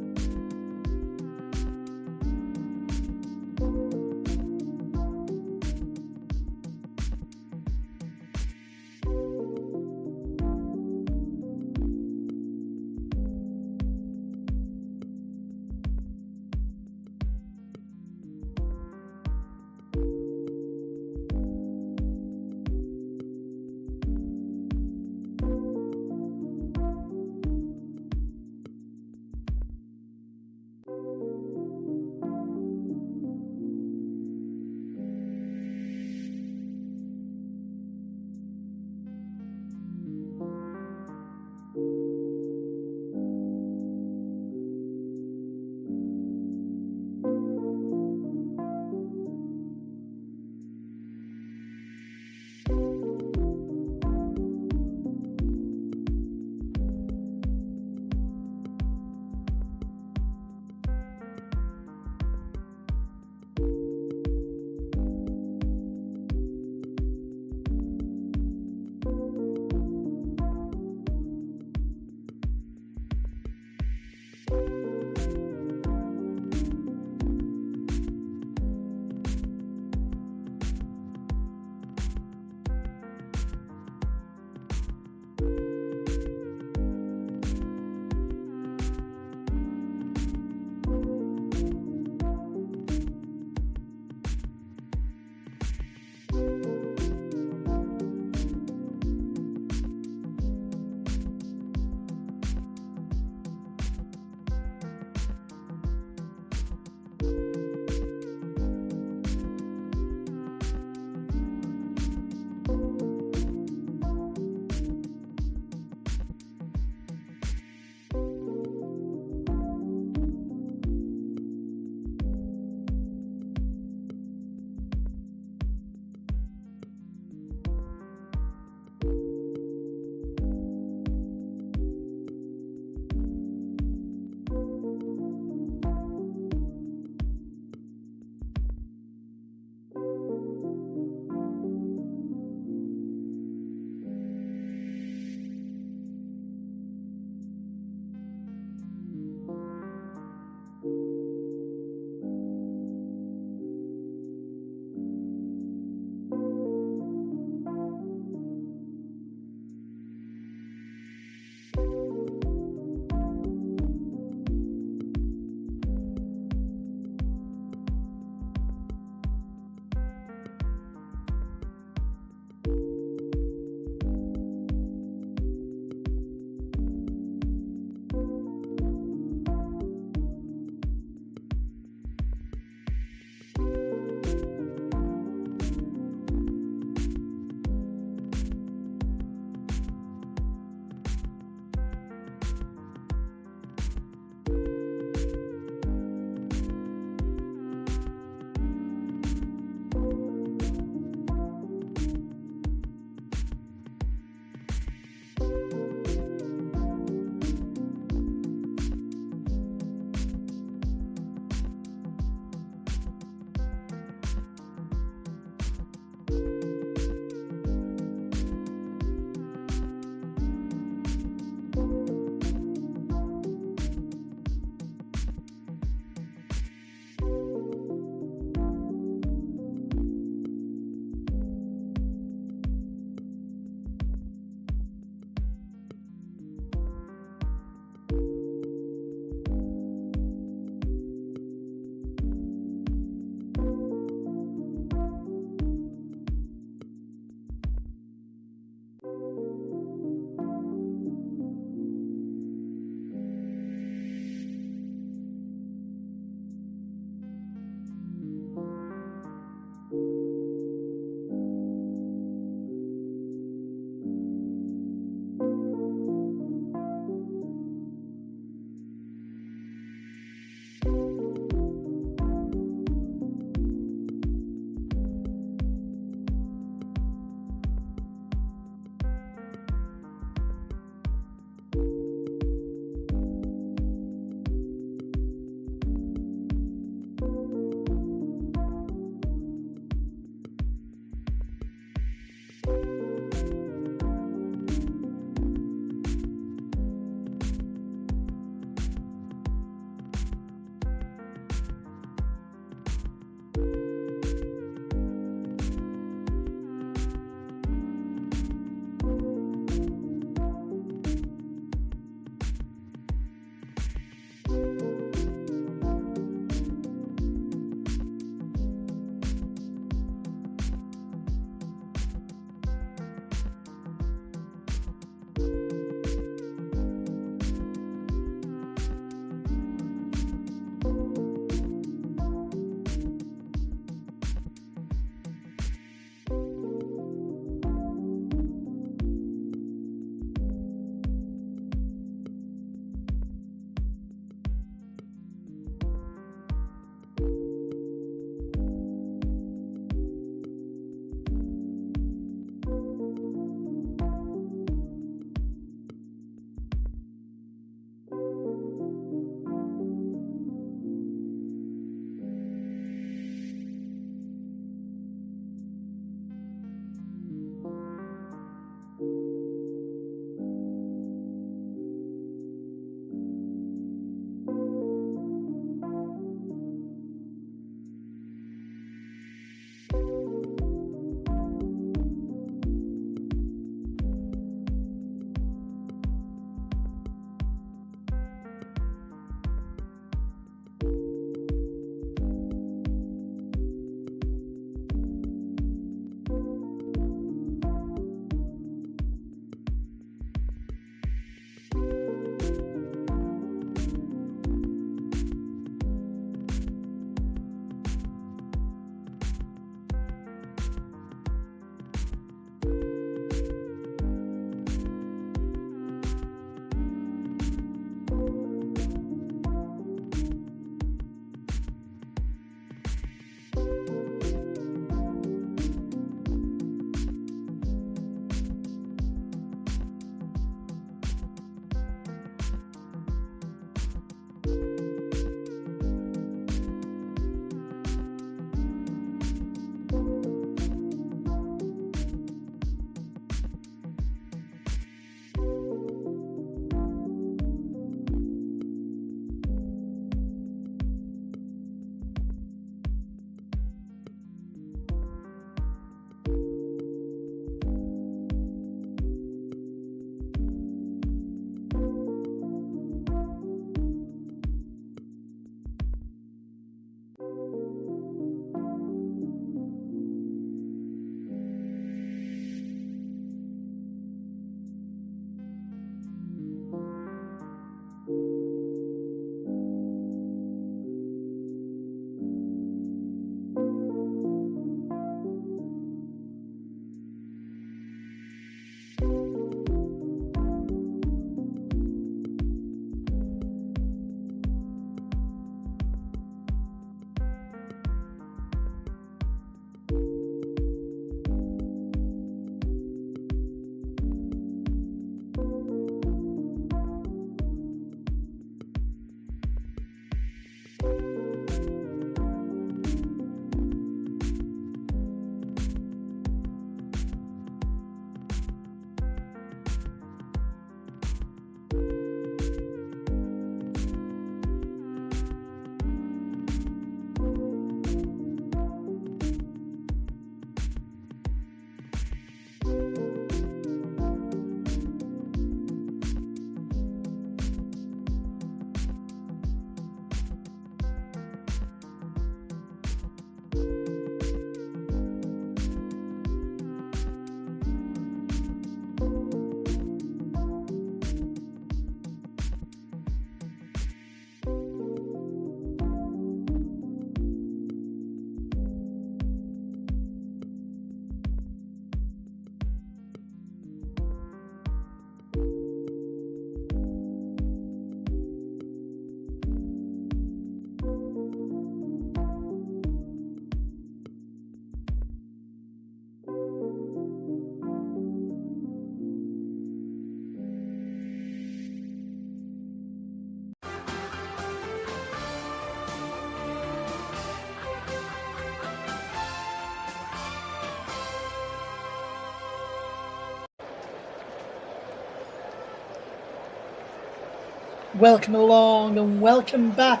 Welcome along and welcome back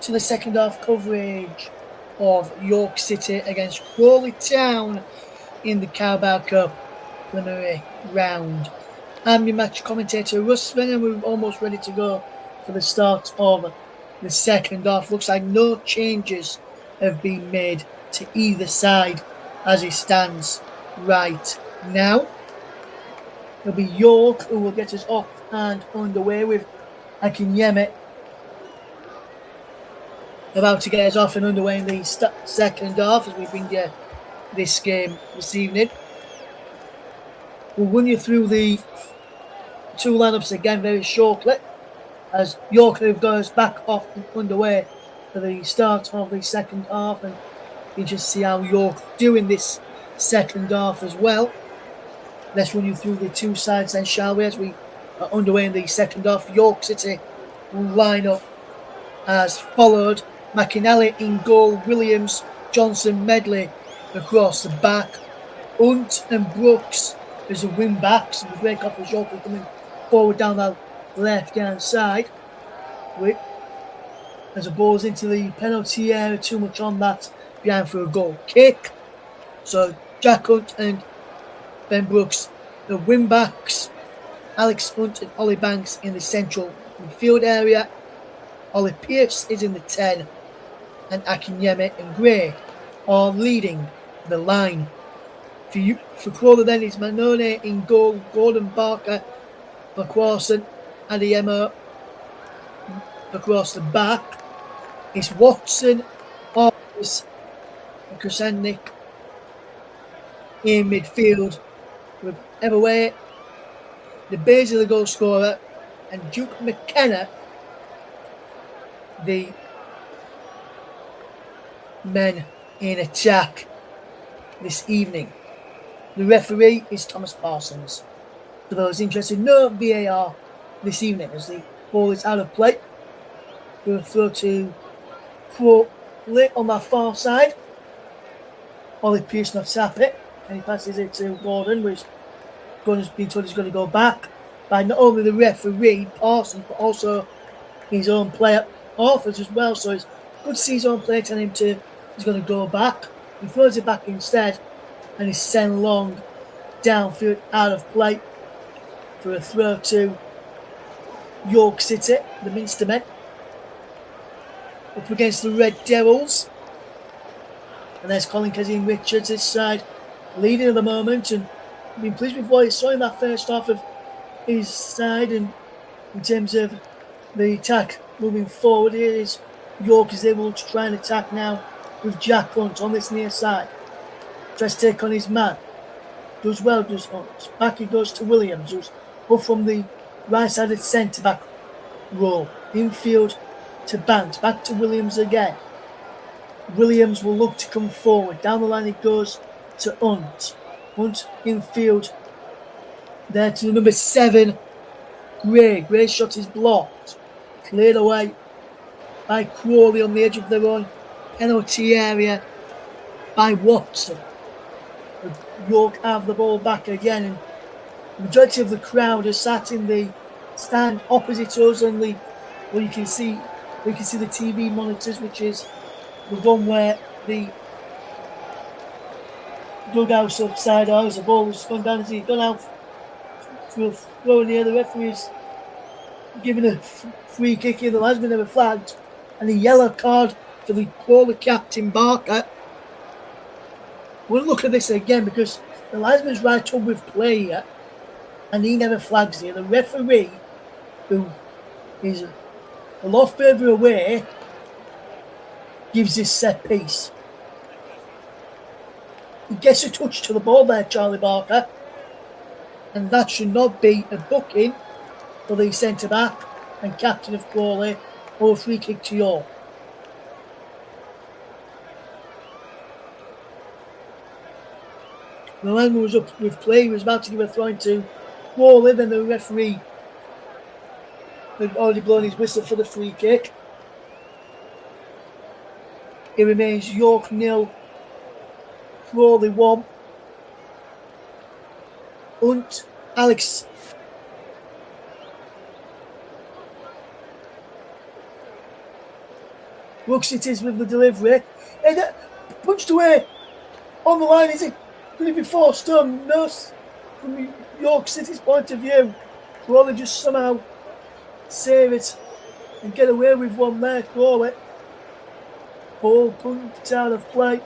to the second half coverage of York City against Crawley Town in the Carabao Cup preliminary round. I'm your match commentator Russ, and we're almost ready to go for the start of the second half. Looks like no changes have been made to either side as it stands right now. It'll be York who will get us off and underway with Akinyeme about to get us off and underway in the second half as we bring you this game this evening. We'll run you through the two lineups again very shortly as York goes back off and underway for the start of the second half, and you just see how York do in this second half as well. Let's run you through the two sides then, shall we, as we are underway in the second half. York City will line up as followed: McInally in goal, Williams, Johnson, Medley across the back, Hunt and Brooks as the wing backs, with Ray Coppers York coming forward down that left hand side. As the ball's into the penalty area, too much on that, behind for a goal kick. So Jack Hunt and Ben Brooks, the wing backs, Alex Hunt and Ollie Banks in the central midfield area. Ollie Pearce is in the 10, and Akinyeme and Gray are leading the line. For Crawley then, it's Manone in goal, Gordon Barker, McQuarson, Adeyemo across the back. It's Watson, Arthurs, and Krasanik in midfield, with Everway, the base of the goal scorer, and Duke McKenna, the men in attack this evening. The referee is Thomas Parsons. For those interested, no VAR this evening as the ball is out of play. We'll throw to Crawley on that far side. Ollie Pearce not happy, and he passes it to Gordon, which Gordon's been told he's going to go back by not only the referee, Parsons, but also his own player, Arthurs, as well. So it's good to see his own player telling him he's going to go back. He throws it back instead, and he's sent long downfield out of play for a throw to York City, the Minstermen, up against the Red Devils. And there's Colin Kazim Richards this side, leading at the moment, and been pleased with what he saw in that first half of his side. And in terms of the attack moving forward, here is York is able to try and attack now with Jack Hunt on this near side. Tries to take on his man. Does well, does Hunt. Back he goes to Williams, who's up from the right-sided centre-back role. Infield to Banks. Back to Williams again. Williams will look to come forward. Down the line it goes to Hunt. Hunt infield there to the number 7, Gray. Gray's shot is blocked. Cleared away by Crawley on the edge of their own penalty area by Watson. York have the ball back again, and the majority of the crowd are sat in the stand opposite us, and we can see the TV monitors, which is the one where the dugouts upside are. As the ball has gone down, as he's gone out for a throw near, the referee's given a free kick here. The linesman never flagged, and a yellow card for the Crawley captain Barker. We'll look at this again because the linesman's right up with play here, and he never flags here. The referee, who is a lot further away, gives this set piece. He gets a touch to the ball there, Charlie Barker, and that should not be a booking for the centre-back and captain of Crawley, or a free kick to York. The lineman was up with play. He was about to give a throw into Crawley, then the referee had already blown his whistle for the free kick. It remains York 0, Crawley 1. Hunt, Alex Brooks it is with the delivery. And punched away on the line. Is it going to be forced on? No, from York City's point of view. Crawley just somehow save it and get away with one there, Crawley. Ball punched out of play.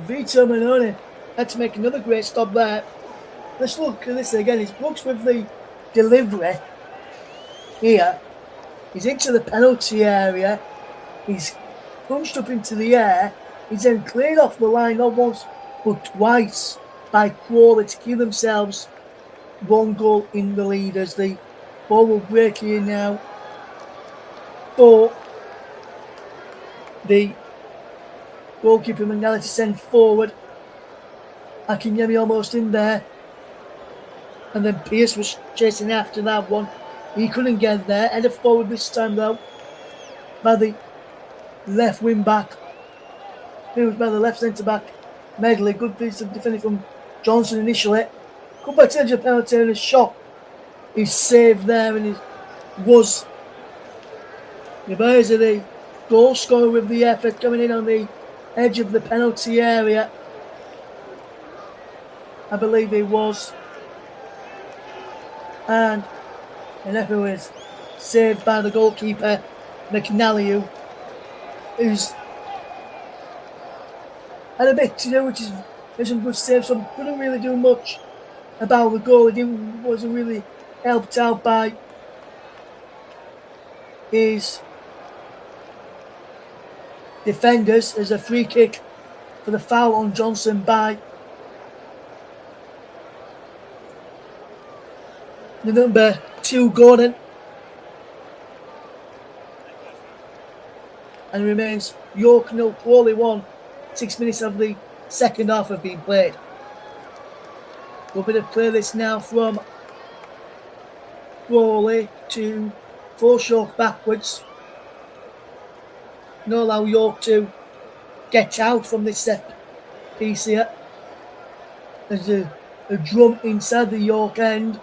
Vito Manoni had to make another great stop there. Let's look at this again. It's Brooks with the delivery here. He's into the penalty area. He's punched up into the air. He's then cleared off the line not once but twice by Crawley to give themselves one goal in the lead as the ball will break here now for the goalkeeper McNally to send forward. Akinyemi almost in there. And then Pearce was chasing after that one. He couldn't get there. Headed forward this time though by the left wing back. It was by the left centre back. Medley. Good piece of defending from Johnson initially. Come back to the edge of the penalty and a shot. He's saved there and it was the Bears of the goal scorer with the effort coming in on the edge of the penalty area. I believe he was. And an effort was saved by the goalkeeper, McNally, who's had a bit to do, which is some good saves. So couldn't really do much about the goal. He wasn't really helped out by his defenders. As a free kick for the foul on Johnson by the number 2 Gordon, and remains York 0, Crawley 1. 6 minutes of the second half have been played. We'll bit of play this now from Crawley to force York backwards. Not allow York to get out from this set piece here. There's a drum inside the York end.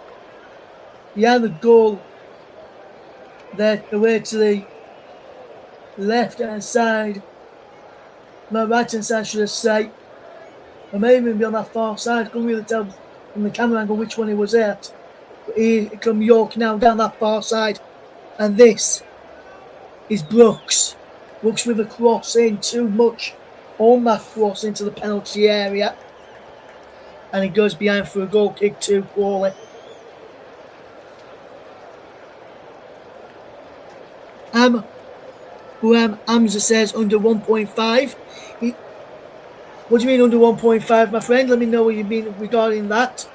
Behind the goal, there away to the left hand side. My right hand side, should I say. I may even be on that far side. Couldn't really tell from the camera angle which one he was at. But here come York now down that far side. And this is Brooks. Brooks with a cross in, too much on that cross into the penalty area. And he goes behind for a goal kick to Crawley. Amza says under 1.5. What do you mean under 1.5, my friend? Let me know what you mean regarding that.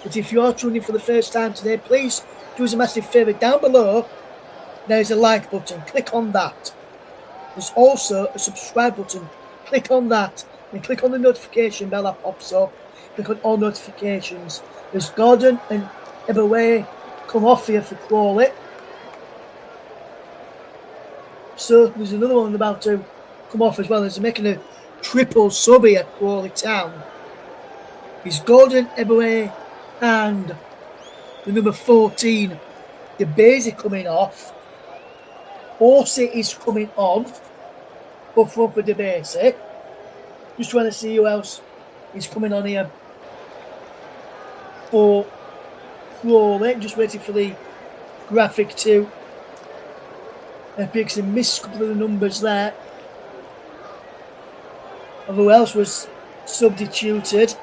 But if you are tuning for the first time today, please do us a massive favour. Down below, there's a like button. Click on that. There's also a subscribe button. Click on that. Then click on the notification bell that pops up. Click on all notifications. There's Gordon and Ebaway come off here for Crawley. So there's another one about to come off as well. There's making a triple sub here at Crawley Town. It's Gordon, Ebaway and the number 14, the Basie coming off. Horsey is coming on. Up front for the Basie. Just trying to see who else is coming on here for Crawley. Just waiting for the graphic to because he missed a couple of the numbers there of who else was substituted.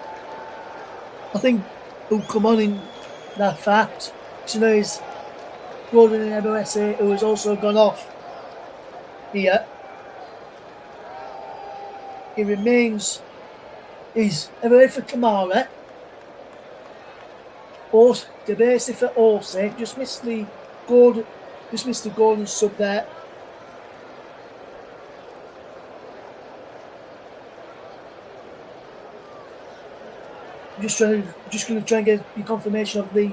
I think who'll come on in that fact. So now is Gordon and Ebaway, who has also gone off here. It remains is Ebaway for Kamara. Debasi for Horsey. Just missed the Gordon sub there. Just going to try and get the confirmation of the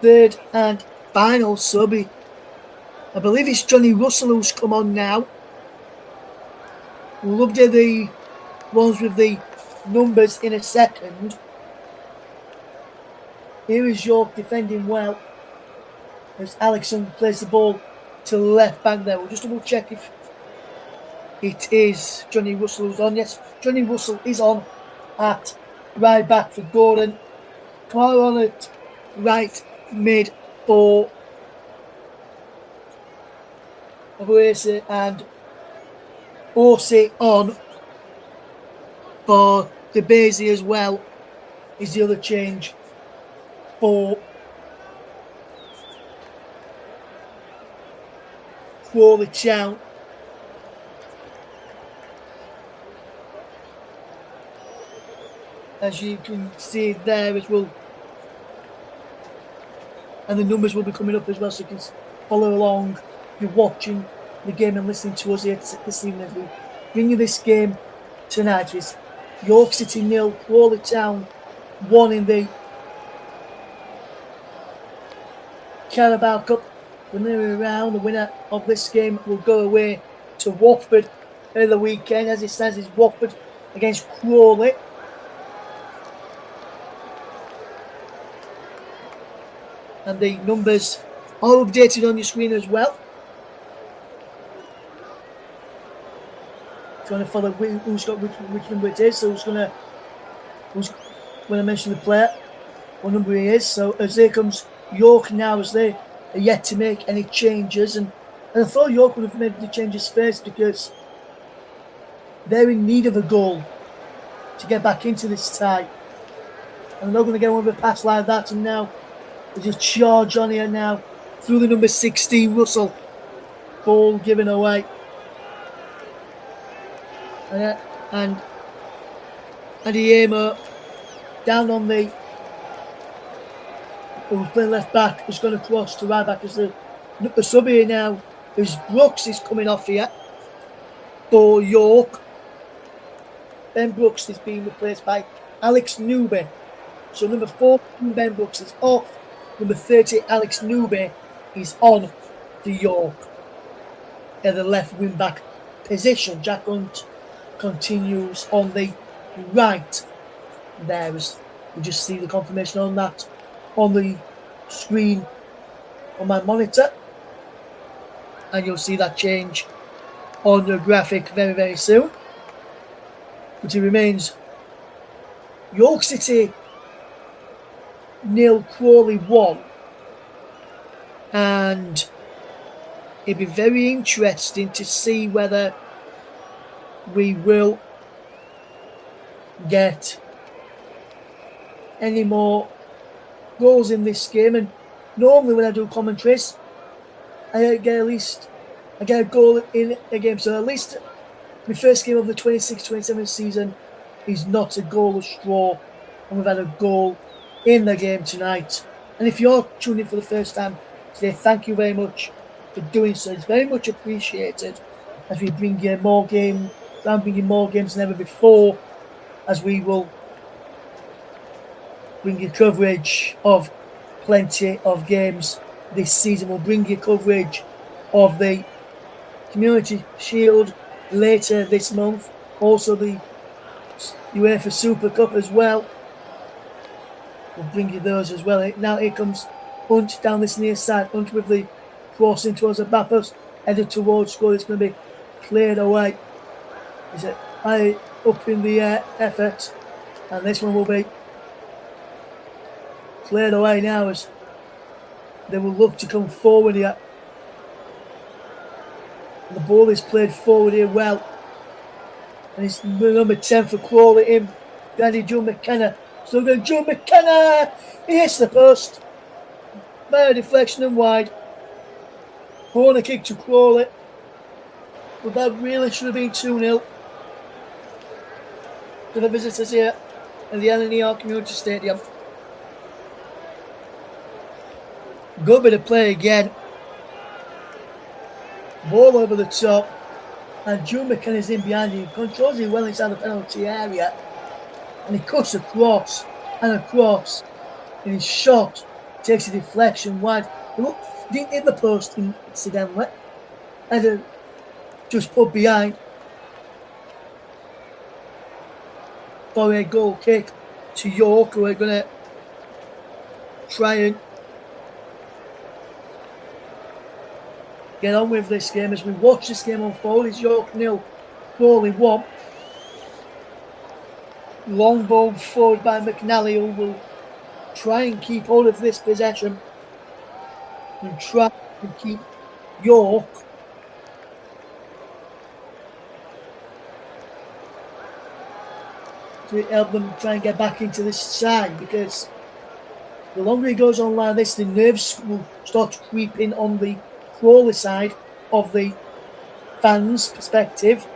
third and final sub. I believe it's Johnny Russell who's come on now. We'll update the ones with the numbers in a second. Here is York defending well as Alexson plays the ball to left back there. We'll just double check if it is Johnny Russell who's on. Yes, Johnny Russell is on at right back for Gordon. While on at right mid for Oasis, and Orsi on for DeBasie as well is the other change for Crawley Town. As you can see there as well, and the numbers will be coming up as well, so you can follow along if you're watching the game and listening to us here this evening as we bring you this game tonight. It's York City 0, Crawley Town 1 in the Carabao Cup. The nearer round, the winner of this game will go away to Watford in the weekend. As it stands, it's Watford against Crawley. And the numbers are updated on your screen as well. Trying to follow who's got which number it is. So when I mention the player, what number he is. So as there comes York now, as they are yet to make any changes, and I thought York would have made the changes first because they're in need of a goal to get back into this tie. And they're not going to get one with a pass like that, and now they just charge on here now through the number 16 Russell. Ball given away. And Amo down on the who's playing left back is going to cross to right back as the sub here now is Brooks is coming off here for York. Ben Brooks is being replaced by Alex Newby. So number 4 Ben Brooks is off. Number 30 Alex Newby is on for York in the left wing back position. Jack Hunt continues on the right there, as you just see the confirmation on that on the screen on my monitor, and you'll see that change on the graphic very, very soon. But it remains York City 0, Crawley 1, and it'd be very interesting to see whether we will get any more goals in this game. And normally when I do commentaries, I get a goal in a game. So at least my first game of the 26-27 season is not a goalless draw, and we've had a goal in the game tonight. And if you're tuning in for the first time today, thank you very much for doing so. It's very much appreciated as we bring you more games. I'm bringing more games than ever before, as we will bring you coverage of plenty of games this season. We'll bring you coverage of the Community Shield later this month, also the UEFA Super Cup as well. We'll bring you those as well. Now here comes Hunt down this near side. Hunt with the crossing towards the back post, headed towards score. It's going to be cleared away. Is it high up in the air effort, and this one will be cleared away now as they will look to come forward here. And the ball is played forward here well, and it's number 10 for Crawley in behind Joe McKenna. So going Joe McKenna, he hits the post by a deflection and wide. Corner kick to Crawley, but that really should have been 2-0 to the visitors here at the LNER Community Stadium. Good bit of play again. Ball over the top, and Joe McKenna's in behind him. Controls it well inside the penalty area, and he cuts across and across, and his shot takes a deflection wide. Look, didn't hit the post incidentally, and just put behind for a goal kick to York, who are going to try and get on with this game as we watch this game unfold. It's York 0, Crawley 1. Long ball forward by McNally, who will try and keep hold of this possession and try to keep York to help them try and get back into this side, because the longer it goes on like this, the nerves will start to creep in on the Crawley side of the fans' perspective,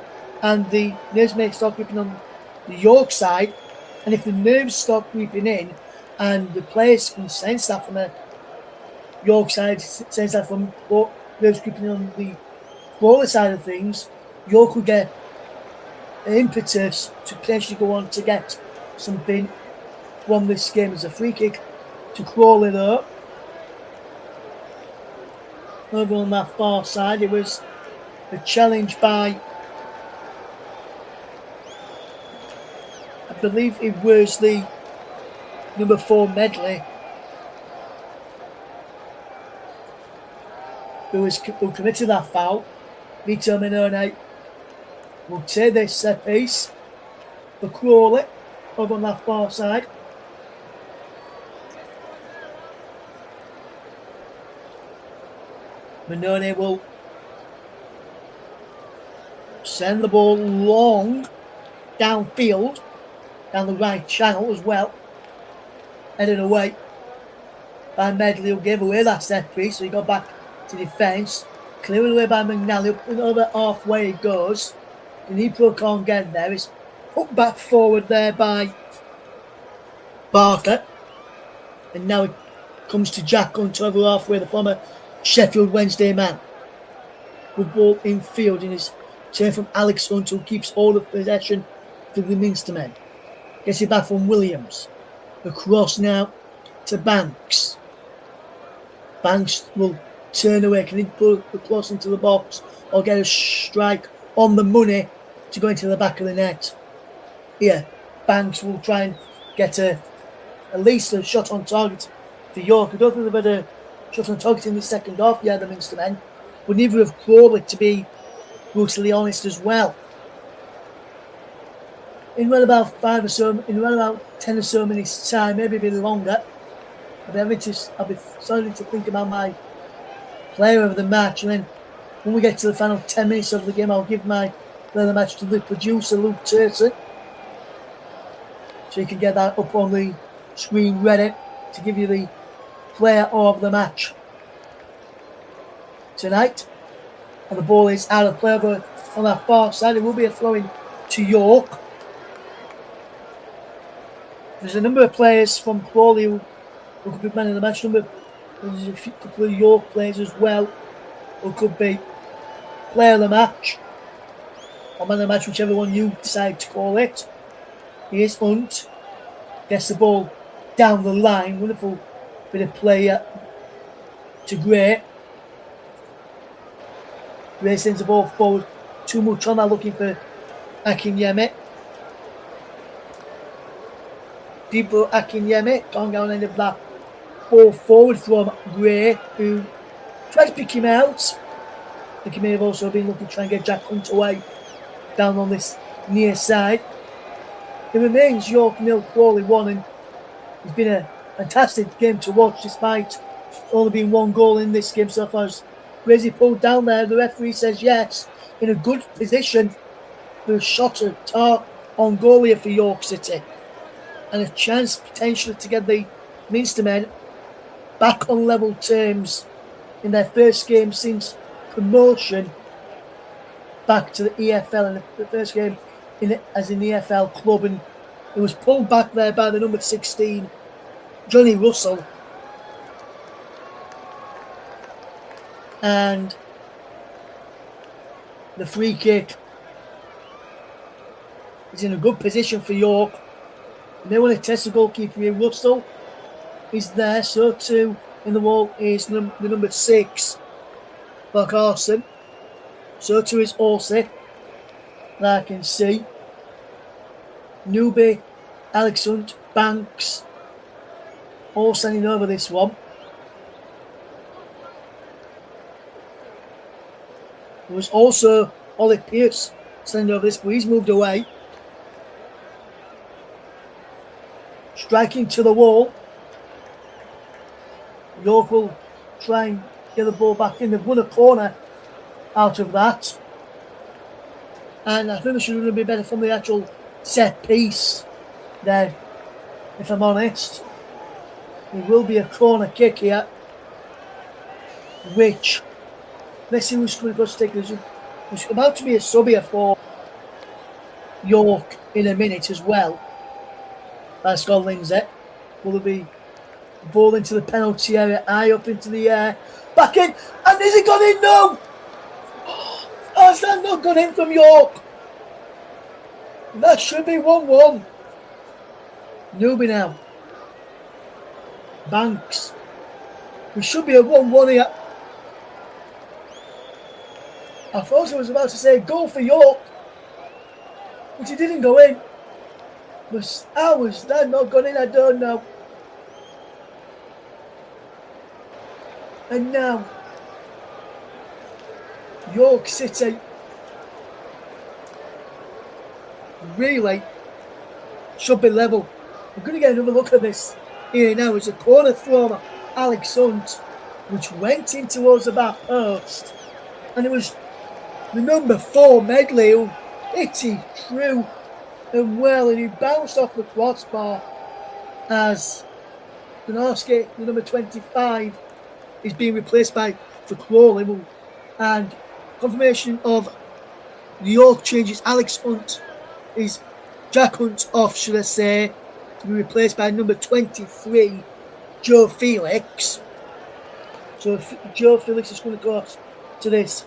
and the nerves may start creeping on the York side. And if the nerves start creeping in, and the players can sense that from the York side, sense that from nerves creeping on the Crawley side of things, York will get an impetus to potentially go on to get something from this game. As a free kick to Crawley though. Over on that far side, it was a challenge by, I believe it was the number 4 Medley, who committed that foul. Minstermen will take this set piece for Crawley over on that far side. Vernon will send the ball long downfield, down the right channel as well. Headed away by Medley, who gave away that set piece, so he got back to defence. Cleared away by McNally, up another halfway it goes. And Ebro can't get there. It's put back forward there by Barker. And now it comes to Jack Hunter over halfway, the former Sheffield Wednesday man. Good ball in field in his turn from Alex Hunt, who keeps hold of possession for the Minstermen. Gets it back from Williams. Across now to Banks. Banks will turn away. Can he put the cross into the box or get a strike on the money to go into the back of the net? Yeah, Banks will try and get at least a shot on target for York. I don't think they've had a shot on target in the second half, yeah, the Minstermen, but neither have Crawley, to be brutally honest as well. In around about 5 or so, in around about 10 or so minutes time, maybe a bit longer, I'll be starting to think about my player of the match, and then when we get to the final 10 minutes of the game, I'll give my player of the match to the producer, Luke Turton, so you can get that up on the screen ready to give you the player of the match tonight. And the ball is out of play over on that far side. It will be a throw in to York. There's a number of players from Crawley who could be man of the match. There's a couple of York players as well who could be player of the match or man of the match, whichever one you decide to call it. Here's Hunt. Gets the ball down the line. Wonderful bit of play to Gray. Gray sends the ball forward. Too much on that, looking for Akinyemi. Debo Akinyemi can't get on end of that ball forward from Gray, who tried to pick him out. I think he may have also been looking to try and get Jack Hunt away down on this near side. It remains York 0, Crawley 1, and it's been a fantastic game to watch despite only being one goal in this game so far. As Gracie pulled down there, the referee says yes, in a good position for a shot on goal here for York City, and a chance potentially to get the Minstermen back on level terms in their first game since promotion back to the EFL, and the first game as an EFL club. And it was pulled back there by the number 16, Johnny Russell. And the free kick is in a good position for York. And they want to test the goalkeeper here. Russell is there, so too in the wall is the number 6, Buck Arson. So too is Orsi, that I can see. Newby, Alex Hunt, Banks, all sending over this one. There was also Ollie Pearce standing over this, but he's moved away. Striking to the wall. York will try and get the ball back in. They've won a corner out of that. And I think they should have been better from the actual set piece there, if I'm honest. There will be a corner kick here, which, let's see who's going to take this. There's about to be a sub here for York in a minute as well. That's got Lindsay. Will there be ball into the penalty area, eye up into the air, back in, and is it gone in? No! Has that not gone in from York? That should be 1-1. Newby now. Banks. We should be a 1-1 here. I thought I was about to say goal for York, but it didn't go in. How was that not gone in? I don't know. And now, York City really should be level. We're going to get another look at this here now. It's a corner thrower, Alex Hunt, which went in towards the back post. And it was the number 4 Medley who hit it through and well, and he bounced off the crossbar as Donorski, the number 25, is being replaced by for Crawley. And confirmation of the York changes. Alex Hunt is Jack Hunt off, should I say, to be replaced by number 23, Joe Felix. So Joe Felix is going to go to this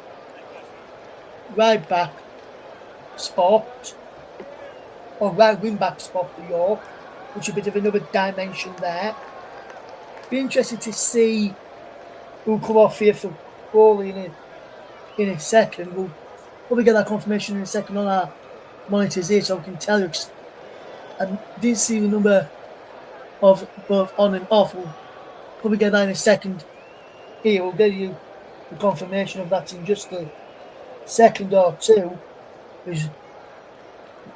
right back spot, or right wing back spot for York, which is a bit of another dimension there. Be interested to see who'll come off here for Crawley in a second. We'll probably get that confirmation in a second on our monitors here, so we can tell you. I did see the number of both on and off. We'll probably get that in a second here. We'll get you the confirmation of that in just a second or two.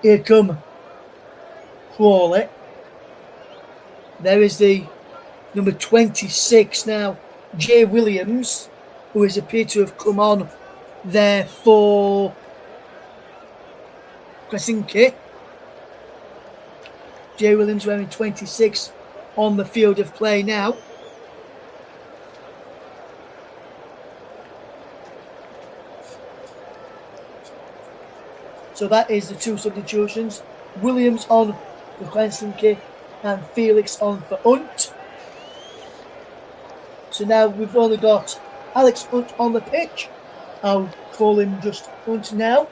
Here come Crawley. There is the number 26 now, Jay Williams, who has appeared to have come on there for Krasinski. Jay Williams wearing 26 on the field of play now. So that is the two substitutions. Williams on for Krasinski and Felix on for Hunt. So now we've only got Alex Hunt on the pitch. I'll call him just Hunt now.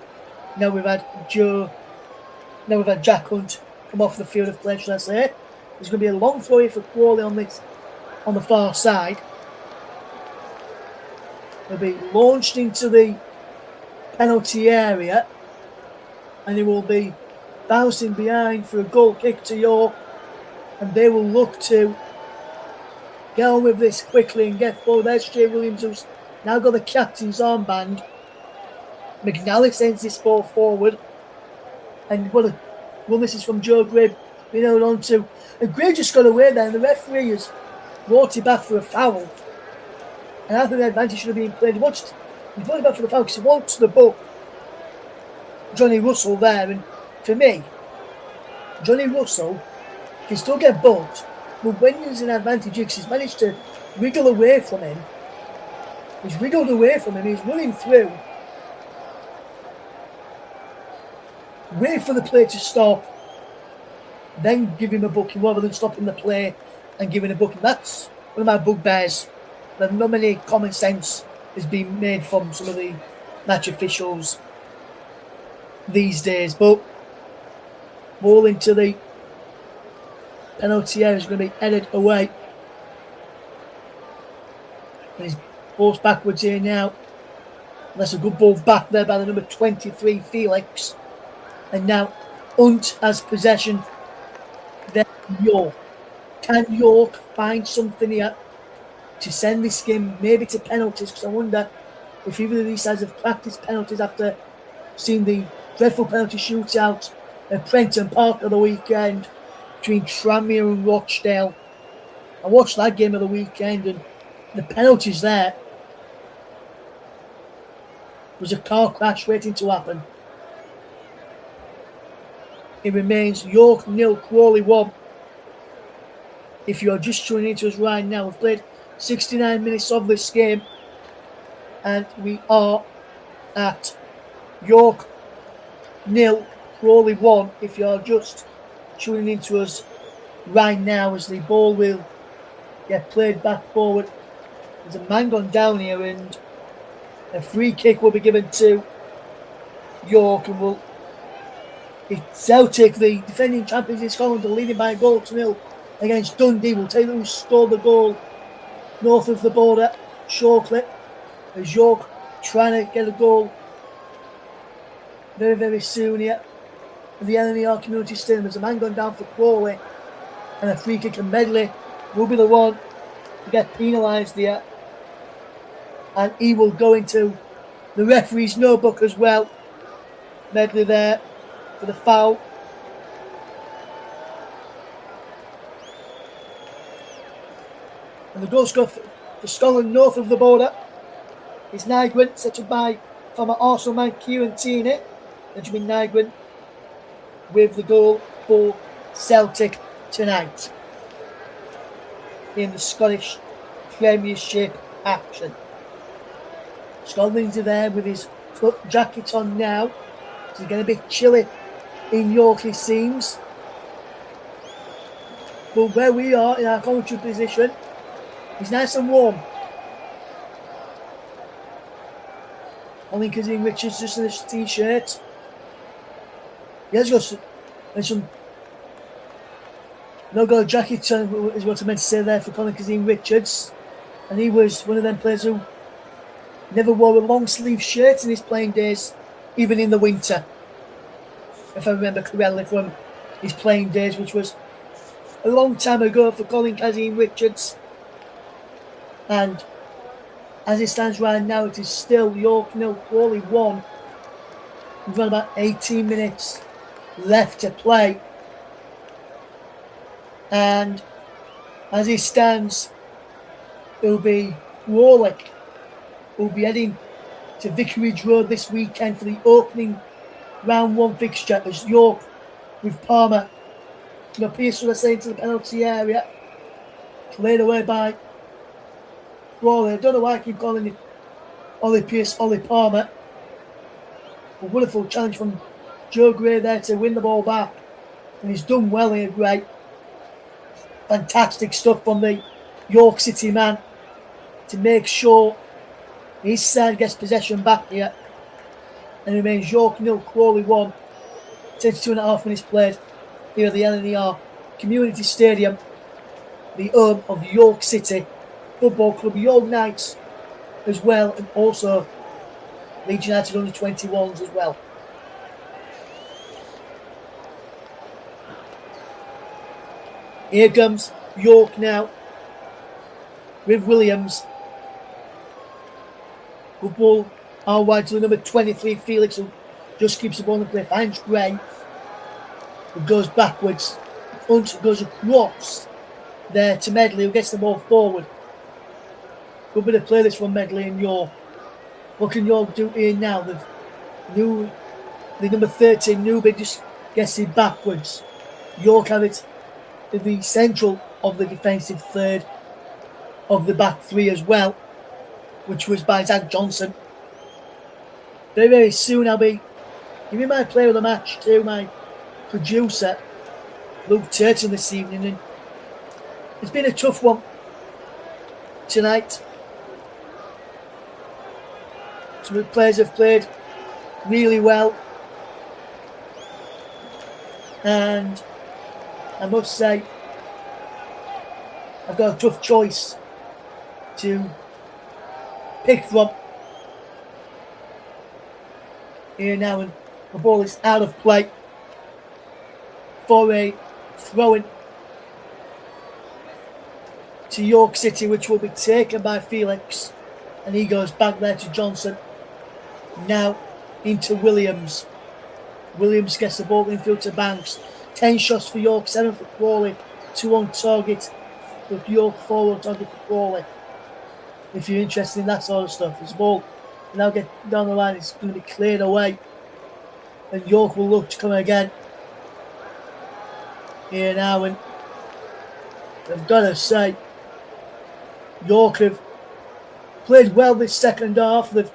Now we've had Jack Hunt come off the field of play, should I say. There's going to be a long throw here for Crawley on the far side. It'll be launched into the penalty area, and it will be bouncing behind for a goal kick to York, and they will look to get on with this quickly and get forward. There's Jay Williams, who's now got the captain's armband. McNally sends this ball forward, and this is from Joe Gray being held on to. And Gray just got away there, and the referee has brought it back for a foul. And I think the advantage should have been played. He brought it back for the foul because he wants the book Johnny Russell there. And for me, Johnny Russell can still get bumped, but when there's an advantage, he's managed to wriggle away from him. He's wriggled away from him. He's running through. Wait for the play to stop, then give him a booking rather than stopping the play and giving a booking. That's one of my bugbears. That not many common sense is being made from some of the match officials these days. But ball into the penalty area is going to be headed away. And he's forced backwards here now. And that's a good ball back there by the number 23, Felix. And now Hunt has possession. Then York. Can York find something here to send this game maybe to penalties? Because I wonder if either of these sides have practiced penalties after seeing the dreadful penalty shootout at Prenton Park on the weekend between Tranmere and Rochdale. I watched that game of the weekend, and the penalties there was a car crash waiting to happen. It remains York 0, Crawley 1. If you're just tuning into us right now, we've played 69 minutes of this game, and we are at York 0, Crawley 1. If you're just tuning into us right now, as the ball will get played back forward. There's a man gone down here, and a free kick will be given to York, and Celtic, the defending champions in Scotland, are leading by a goal to 0 against Dundee. We'll tell you who scored the goal north of the border shortly, as York trying to get a goal very, very soon here at the LNER Community Stadium. There's a man gone down for Crawley, and a free kick, and Medley will be the one to get penalised here, and he will go into the referee's notebook as well. Medley there for the foul. And the goal scorer for Scotland north of the border is Nygren, set up by former Arsenal man Kieran Tierney. Benjamin Nygren with the goal for Celtic tonight in the Scottish Premiership action. Scotland's there with his jacket on now. It's getting a bit chilly in York, it seems. But where we are in our commentary position, it's nice and warm. Colin Kazim Richards just in his t-shirt. He has got some no-go jacket on, is what I meant to say there for Colin Kazim Richards. And he was one of them players who never wore a long-sleeve shirt in his playing days, even in the winter. If I remember correctly from his playing days, which was a long time ago for Colin Kazim Richards. And as it stands right now, it is still York 0, Crawley 1. We've got about 18 minutes left to play. And as it stands, it'll be Crawley who'll be heading to Vicarage Road this weekend for the opening round 1 fixture, as York with Palmer Pierce was into the penalty area, cleared away by Crawley. I don't know why I keep calling him Ollie Pierce, Ollie Palmer. A wonderful challenge from Joe Gray there to win the ball back, and he's done well here. Great, fantastic stuff from the York City man to make sure his side gets possession back here, and it remains York 0, Crawley 1. 22.5 minutes played here at the LNER Community Stadium, the home of York City Football Club, York Knights as well, and also Leeds United under 21s as well. Here comes York now with Williams. Good ball out wide to the number 23, Felix, who just keeps the ball in the play. Finds Gray, who goes backwards. Hunt goes across there to Medley, who gets the ball forward. Good bit of play this from Medley and York. What can York do here now? The number 13, Newby, just gets it backwards. York have it in the central of the defensive third of the back three as well, which was by Zach Johnson. Very, very soon I'll be giving my player of the match to my producer, Luke Turton, this evening. And it's been a tough one tonight. Some of the players have played really well, and I must say I've got a tough choice to pick from here now, and the ball is out of play for a throw-in to York City, which will be taken by Felix. And he goes back there to Johnson. Now into Williams. Williams gets the ball infield to Banks. 10 shots for York, 7 for Crawley. 2 on target for York, 4 on target for Crawley. If you're interested in that sort of stuff, this ball now get down the line, it's going to be cleared away. And York will look to come again. Here now, and I've got to say, York have played well this second half. They've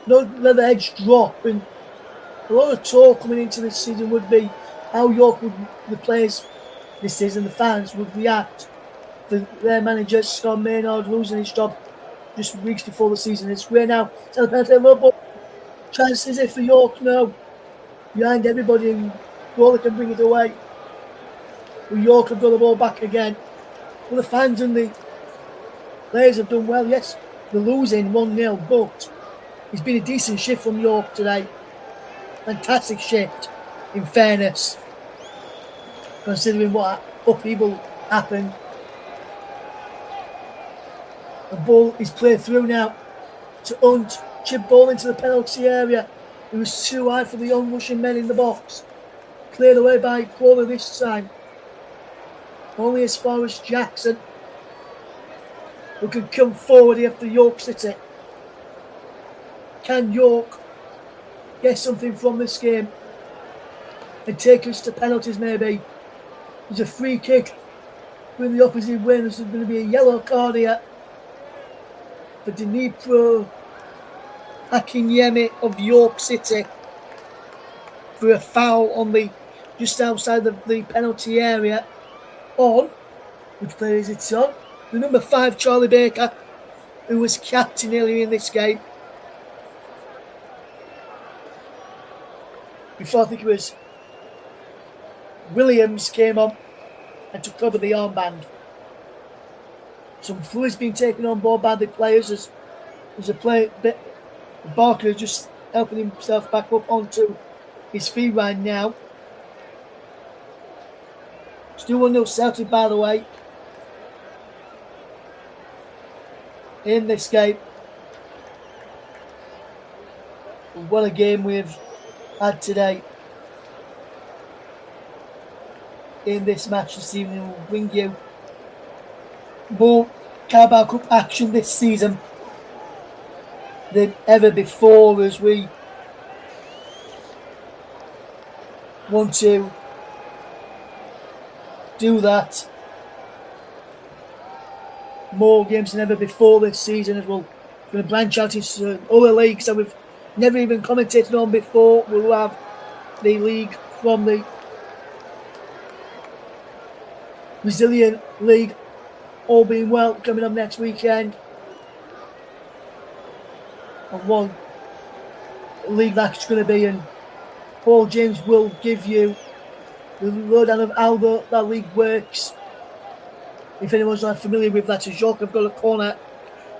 not let the edge drop, and a lot of talk coming into this season would be how York would, the players this season, the fans would react to their manager Scott Maynard losing his job just weeks before the season. It's great now. Chances it for York now. Behind everybody, and Crawley can bring it away. But York have got the ball back again. Well, the fans and the players have done well. Yes, they're losing 1-0, but it's been a decent shift from York today. Fantastic shift, in fairness, considering what upheaval happened. The ball is played through now to Hunt. Chip ball into the penalty area. It was too high for the onrushing men in the box. Cleared away by Crawley this time. Only as far as Jackson, who can come forward here for York City. Can York get something from this game and take us to penalties maybe? There's a free kick with the opposite way. There's going to be a yellow card here for Dnipro Akinyemi of York City for a foul on the just outside of the penalty area. On, which player is it on? The number 5 Charlie Baker, who was captain earlier in this game. Before I think it was Williams came on and took over the armband. Some fluid's been taken on board by the players as a player. Barker just helping himself back up onto his feet right now. Still 1-0 Celtic, by the way, in this game. What a game we've had today in this match this evening. We'll bring you more Carabao Cup action this season than ever before, as we want to do that. More games than ever before this season, as we'll going to branch out into other leagues that we've never even commentated on before. We'll have the league from the Brazilian League, all being well, coming up next weekend. And one league that's going to be, and Paul James will give you the lowdown of how that league works. If anyone's not familiar with that, as York have got a corner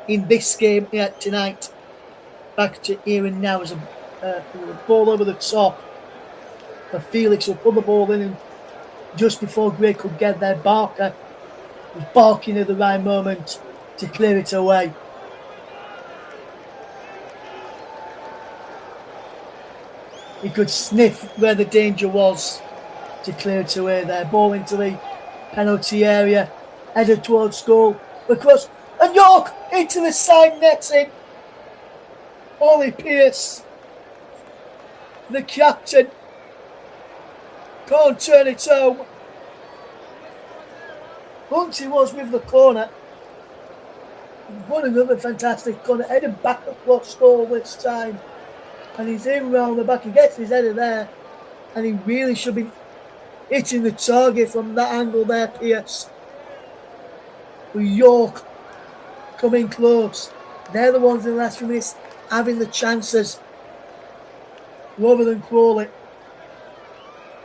in this game here tonight. Back to here and now as a ball over the top. And Felix will put the ball in, and just before Gray could get there, Barker was barking at the right moment to clear it away. He could sniff where the danger was to clear it away there. Ball into the penalty area, headed towards goal, across, and York into the side netting. Ollie Pearce, the captain, can't turn it home. Once he was with the corner, one another fantastic corner, headed back across goal this time. And he's in round the back, he gets his header there, and he really should be hitting the target from that angle there, Pearce. But York coming close. They're the ones in the last few minutes having the chances rather than Crawley.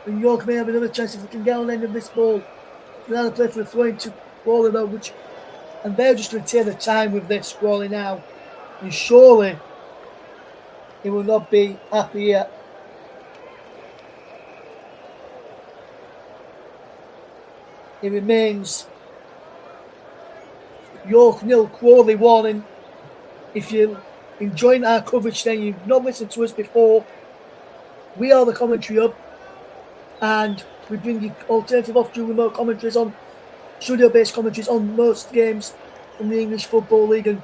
And York may have another chance if they can get on the end of this ball. Another play for a throw into Crawley though, and they're just going to take the time with this Crawley now. And surely he will not be happy yet. It remains York 0, Crawley 1, and If you're enjoying our coverage, then you've not listened to us before, we are the Commentary Hub, and we bring you alternative off-dual remote commentaries on studio-based commentaries on most games from the English Football League and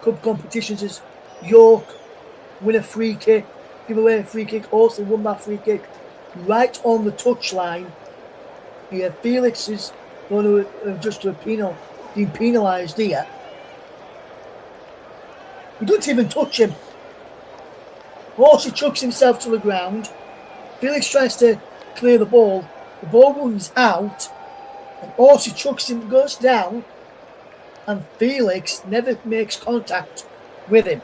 cup competitions as York win a free kick, give away a free kick, also won that free kick right on the touchline. Here, Felix is going to just to being penalised here. He doesn't even touch him. Horsey chucks himself to the ground. Felix tries to clear the ball. The ball runs out, and Horsey chucks him, goes down, and Felix never makes contact with him.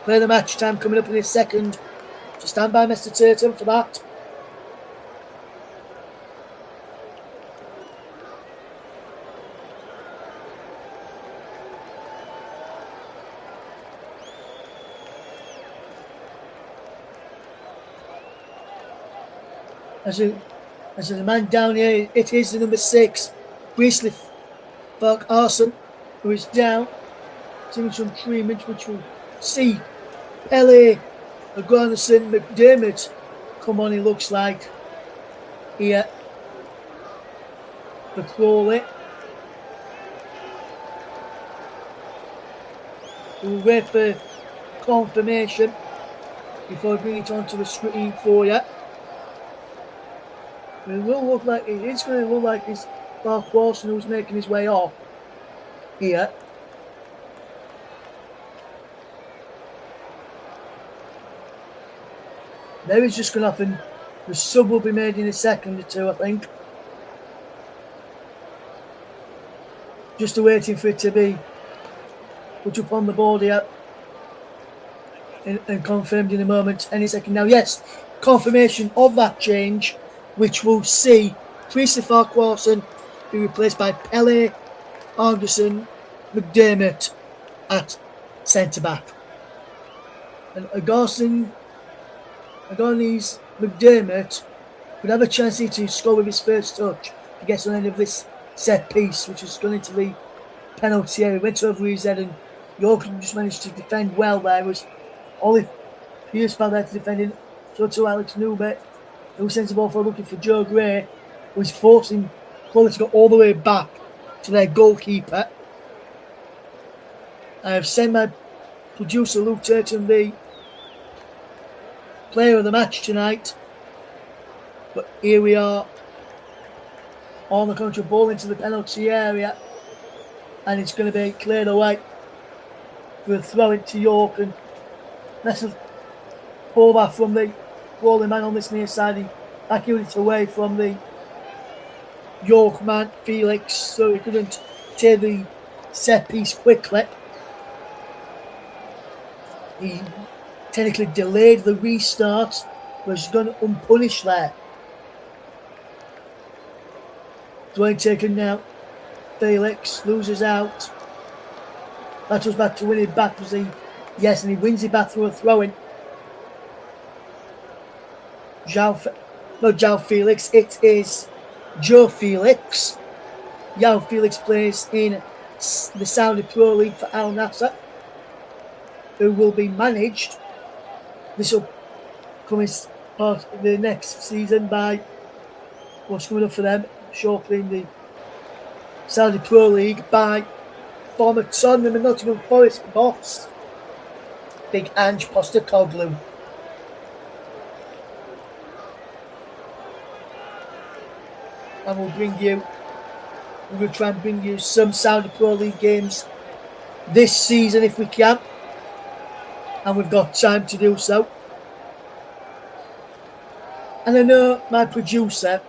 Play the match time coming up in a second. So stand by, Mr. Tatum, for that. As a man down here, it is the number 6, Priestley Falk Arson, who is down. Seeing some treatment, which will see Pele, Garnison, McDermott come on, he looks like, here for Crawley. We'll wait for confirmation before I bring it onto the screen for you. It will look like it's going to look like it's Mark Watson who's making his way off here. Maybe it's just going to happen. The sub will be made in a second or two, I think. Just waiting for it to be put up on the board here and confirmed in a moment. Any second now. Yes, confirmation of that change, which will see Priestley Farquharson be replaced by Pele, Argerson, McDermott at centre-back. And Agonis McDermott could have a chance here to score with his first touch. He gets on the end of this set piece, which is going into the penalty area. Went over his head, and York just managed to defend well there. It was Ollie Pierce found there to defend in. So to Alex Newbert, who sends the ball for looking for Joe Gray, who is forcing Crawley to go all the way back to their goalkeeper. I have sent my producer Luke Turton the player of the match tonight, but here we are on the country, ball into the penalty area, and it's going to be cleared away for a throw into York, and that's a pull back from the Crawley man on this near side. He backing it away from the York man Felix, so he couldn't take the set piece quickly. He technically delayed the restart, was gone unpunished there. Dwayne taken now. Felix loses out. That was back to win it back. Yes, and he wins it back through a throw-in. Not João Felix, it is Joe Felix. João Felix plays in the Saudi Pro League for Al Nassr, who will be managed. This will come as part of the next season by what's coming up for them shortly in the Saudi Pro League by former Tottenham and Nottingham Forest boss, Big Ange Postecoglou. And we're going to try and bring you some Saudi Pro League games this season if we can. And we've got time to do so. And I know my producer,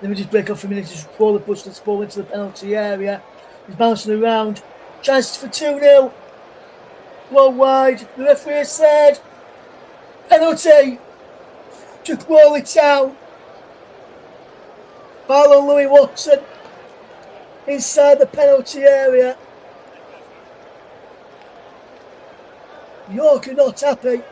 let me just break off for a minute, just Crawley push this ball into the penalty area. He's bouncing around. Chance for 2-0. Blow wide. The referee said penalty to Crawley Town. Follow Louis Watson inside the penalty area. York are not happy.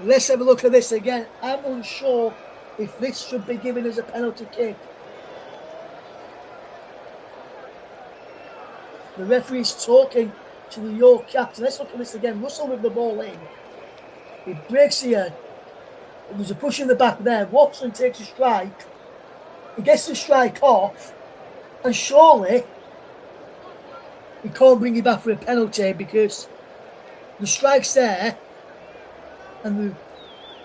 Let's have a look at this again. I'm unsure if this should be given as a penalty kick. The referee's talking to the York captain. Let's look at this again. Russell with the ball in. He breaks here. There's a push in the back there. Watson takes a strike. He gets the strike off. And surely he can't bring it back for a penalty because the strike's there and the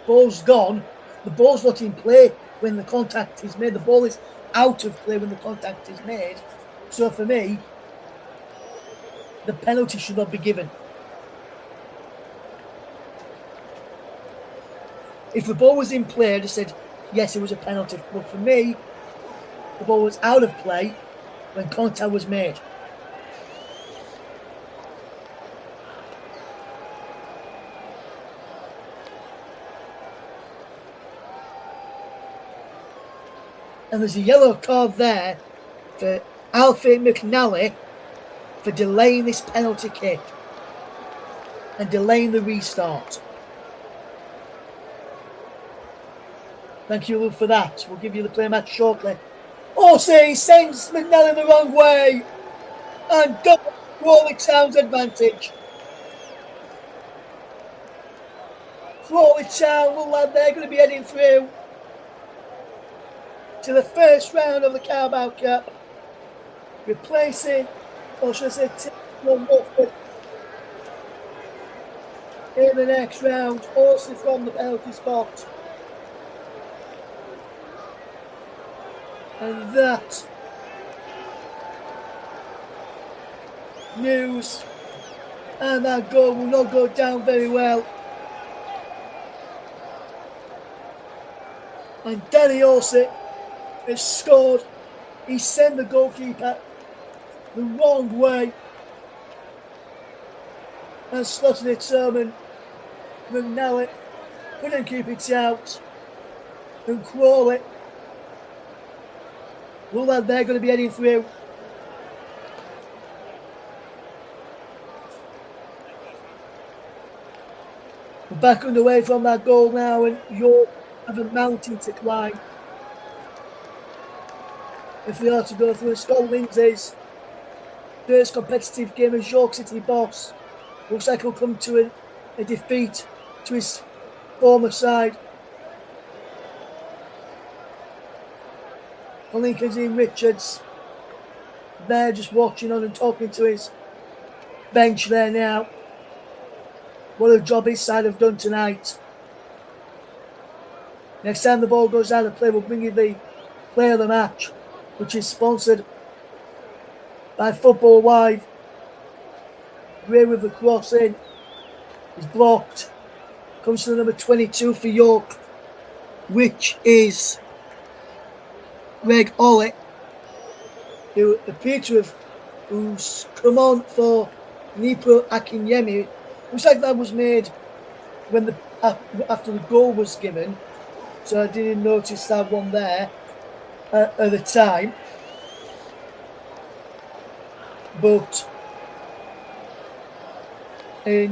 ball's gone. The ball's not in play when the contact is made. The ball is out of play when the contact is made. So for me, the penalty should not be given. If the ball was in play, I'd have said, yes, it was a penalty. But for me, the ball was out of play when contact was made. And there's a yellow card there for Alfie McNally for delaying this penalty kick and delaying the restart. Thank you for that. We'll give you the play match shortly. He sends McNally the wrong way and double Crawley Town's advantage. Crawley Town look like they're going to be heading through to the first round of the Carabao Cup, replacing, or should I say, Tim Watford in the next round, also from the penalty spot. And that news and that goal will not go down very well. And Danny Orsi has scored. He sent the goalkeeper the wrong way and slotted it home, and McNally couldn't keep it out. And Crawley, look like they're going to be heading through. We're back underway from that goal now, and York have a mountain to climb if they are to go through. Scott Lindsay's first competitive game as York City boss looks like he'll come to a defeat to his former side. Lincoln's in Richards there just watching on and talking to his bench there now. What a job his side have done tonight. Next time the ball goes out of play, we'll bring you the play of the match, which is sponsored by Football Live. Gray with the cross in. Is blocked. Comes to the number 22 for York, which is Greg Ollie, who appeared to have who's come on for Nipro Akinyemi. Looks like that was made when after the goal was given, so I didn't notice that one there at the time. But I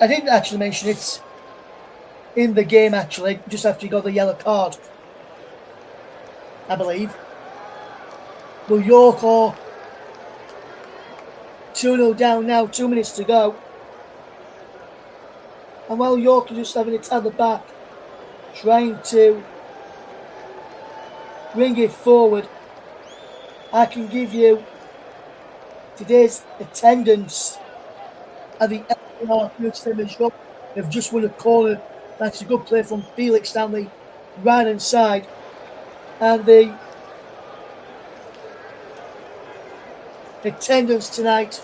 didn't actually mention it in the game actually, just after he got the yellow card, I believe. But York are 2-0 down now, 2 minutes to go. And while York are just having it at the back, trying to bring it forward, I can give you today's attendance at the LNER Minstermen shop. They've just won a corner. That's a good play from Felix down the right hand side. And the attendance tonight,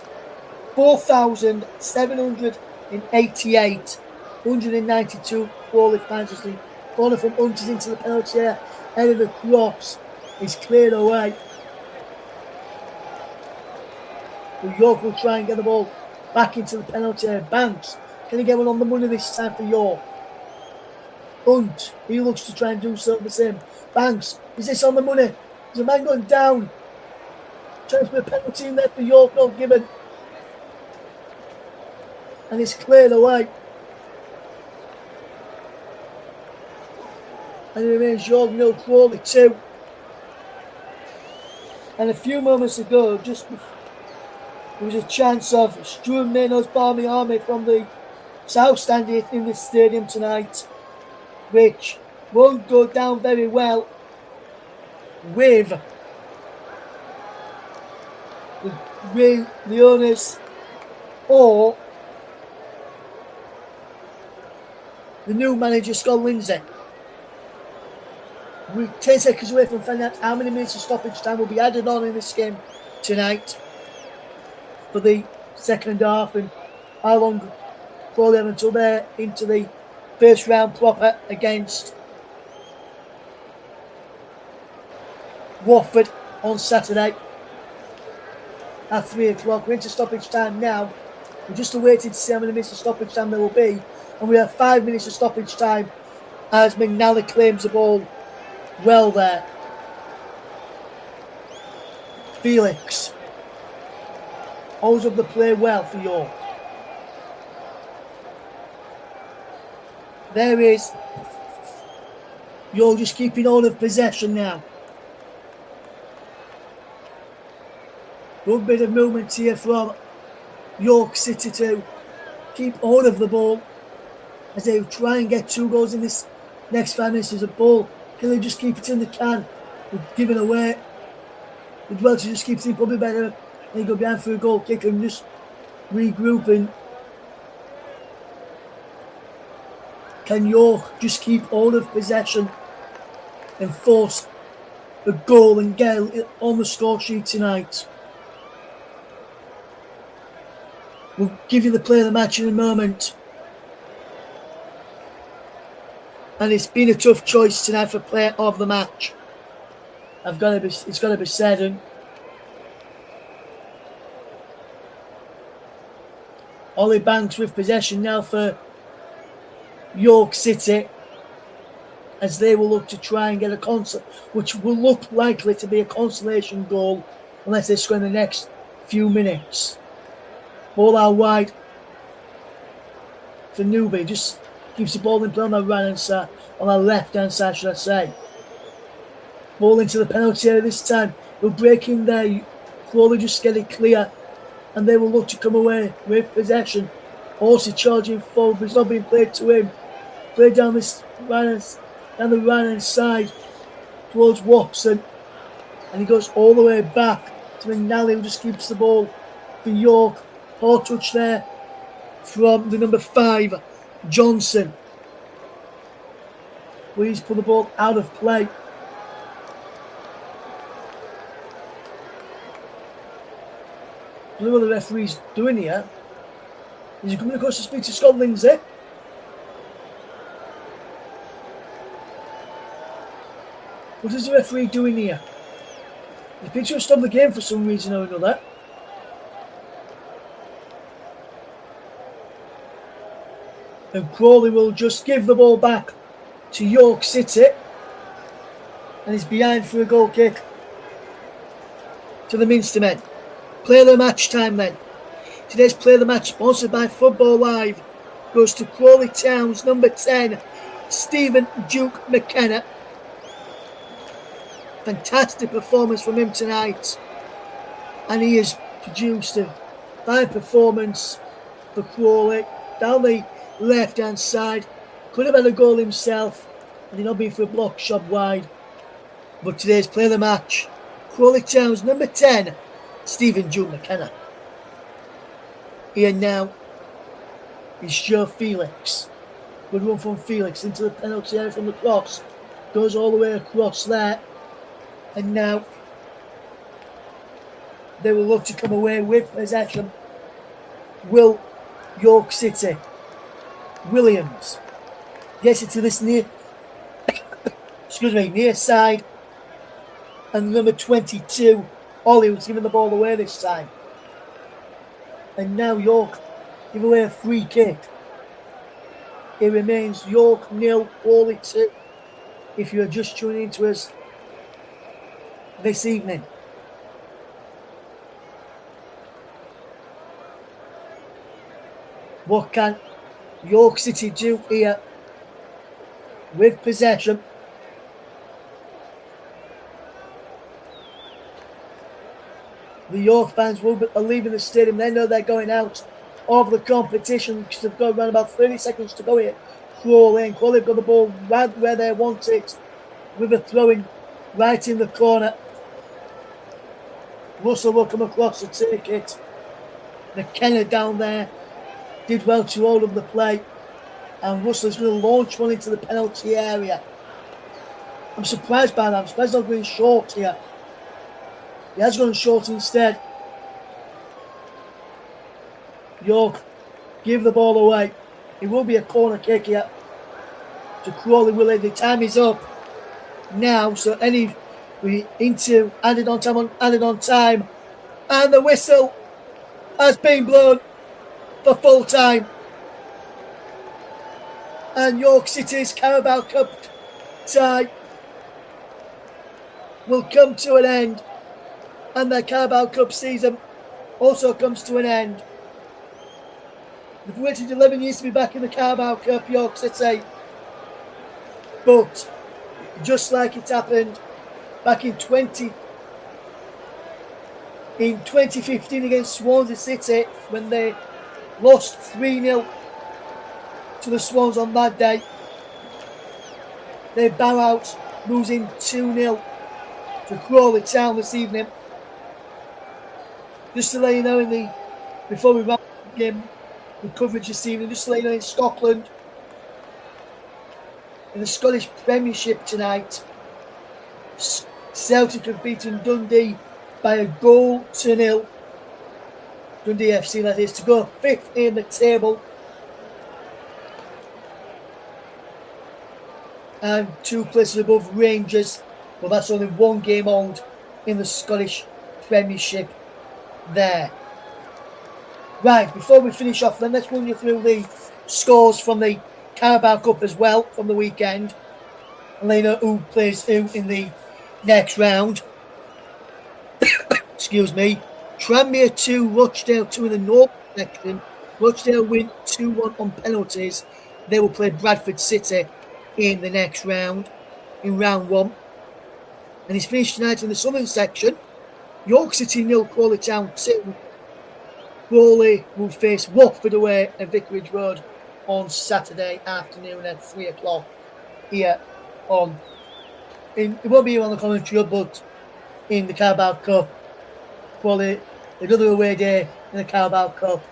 4,788, 192 Crawley fans as the corner from Hunters into the penalty area. Head of the cross is cleared away. But York will try and get the ball back into the penalty area. Banks, can he get one on the money this time for York? Hunt, he looks to try and do something the same. Banks, is this on the money? There's a man going down. Trying to put a penalty in there for York, not given. And it's cleared away. And it remains York 0, Crawley 2. And a few moments ago, there was a chance of Stuart Maynor's Barmy Army from the South Stand in the stadium tonight, which won't go down very well with the owners or the new manager, Scott Lindsay. We're 10 seconds away from finding out how many minutes of stoppage time will be added on in this game tonight for the second half, and how long Crawley have until they're into the first round proper against Watford on Saturday at 3 o'clock. We're into stoppage time now. We're just awaiting to see how many minutes of stoppage time there will be, and we have 5 minutes of stoppage time as McNally claims the ball well there. Felix holds up the play well for York. There is York just keeping hold of possession now. Good bit of movement here from York City to keep hold of the ball as they try and get 2 goals in this next 5 minutes. As a ball, can they just keep it in the can? They're giving away. They'd well to just keep it in, probably better. They go behind for a goal kick and just regrouping. Can York just keep hold of possession and force a goal and get it on the score sheet tonight? We'll give you the play of the match in a moment. And it's been a tough choice tonight for player of the match. It's got to be said. And Ollie Banks with possession now for York City, as they will look to try and get which will look likely to be a consolation goal unless they score in the next few minutes. Ball out wide for Newby, just keeps the ball in play on the right hand side, on the left hand side, should I say. Ball into the penalty area this time. We'll break in there. Crawley just get it clear, and they will look to come away with possession. Horsey charging forward, but it's not being played to him. Played down the right hand side towards Watson, and he goes all the way back to McNally, who just keeps the ball for York. Poor touch there from the number 5, Johnson. Please put the ball out of play. I don't know what the referee's doing here. Is he coming across to speak to Scott Lindsay? What is the referee doing here? The picture has stopped the game for some reason or another. And Crawley will just give the ball back to York City. And he's behind for a goal kick to the Minstermen. Play of the match time then. Today's play of the match, sponsored by Football Live, goes to Crawley Town's number 10, Stephen Duke McKenna. Fantastic performance from him tonight. And he has produced a fine performance for Crawley. Down the left-hand side. Could have had a goal himself, had he not been for a block shot wide. But today's play of the match, Crawley Town's number 10, Stephen Duke McKenna. Here now is Joe Felix. Good run from Felix into the penalty area from the cross. Goes all the way across there. And now they will look to come away with possession. Will York City. Williams gets it to this near side. And number 22, Ollie, was giving the ball away this time. And now York give away a free kick. It remains York 0, Crawley 2. If you're just tuning into us this evening. What can York City do here with possession? The York fans are leaving the stadium. They know they're going out of the competition because they've got around about 30 seconds to go here. Crawley have got the ball right where they want it, with a throw-in right in the corner. Russell will come across to take it. McKenna down there did well to hold up the play, and Russell's going to launch one into the penalty area. I'm surprised by that. I'm surprised not going short here. He has gone short instead. York give the ball away. It will be a corner kick here to Crawley Willard. The time is up now, so we into added on time, and the whistle has been blown for full time. And York City's Carabao Cup tie will come to an end, and their Carabao Cup season also comes to an end. They've waited 11 years to be back in the Carabao Cup, York City. But just like it happened back in 2015 against Swansea City, when they lost 3-0 to the Swans on that day, they bow out, losing 2-0 to Crawley Town this evening. Just to let you know, before we wrap up the coverage this evening, just to let you know, in Scotland, in the Scottish Premiership tonight, Celtic have beaten Dundee by a goal to 0. Dundee FC, that is, to go 5th in the table. And 2 places above Rangers, but that's only 1 game old in the Scottish Premiership there. Right, before we finish off then, let's run you through the scores from the Carabao Cup as well from the weekend. And let you know who plays who in the next round. Excuse me. Tranmere 2, Rochdale 2 in the North section. Rochdale win 2-1 on penalties. They will play Bradford City in the next round, in round 1. And it's finished tonight in the Southern section. York City 0, Crawley Town 2. Crawley will face Watford away at Vicarage Road on Saturday afternoon at 3 o'clock here it won't be here on the commentary, but in the Carabao Cup. Crawley, another away day in the Carabao Cup,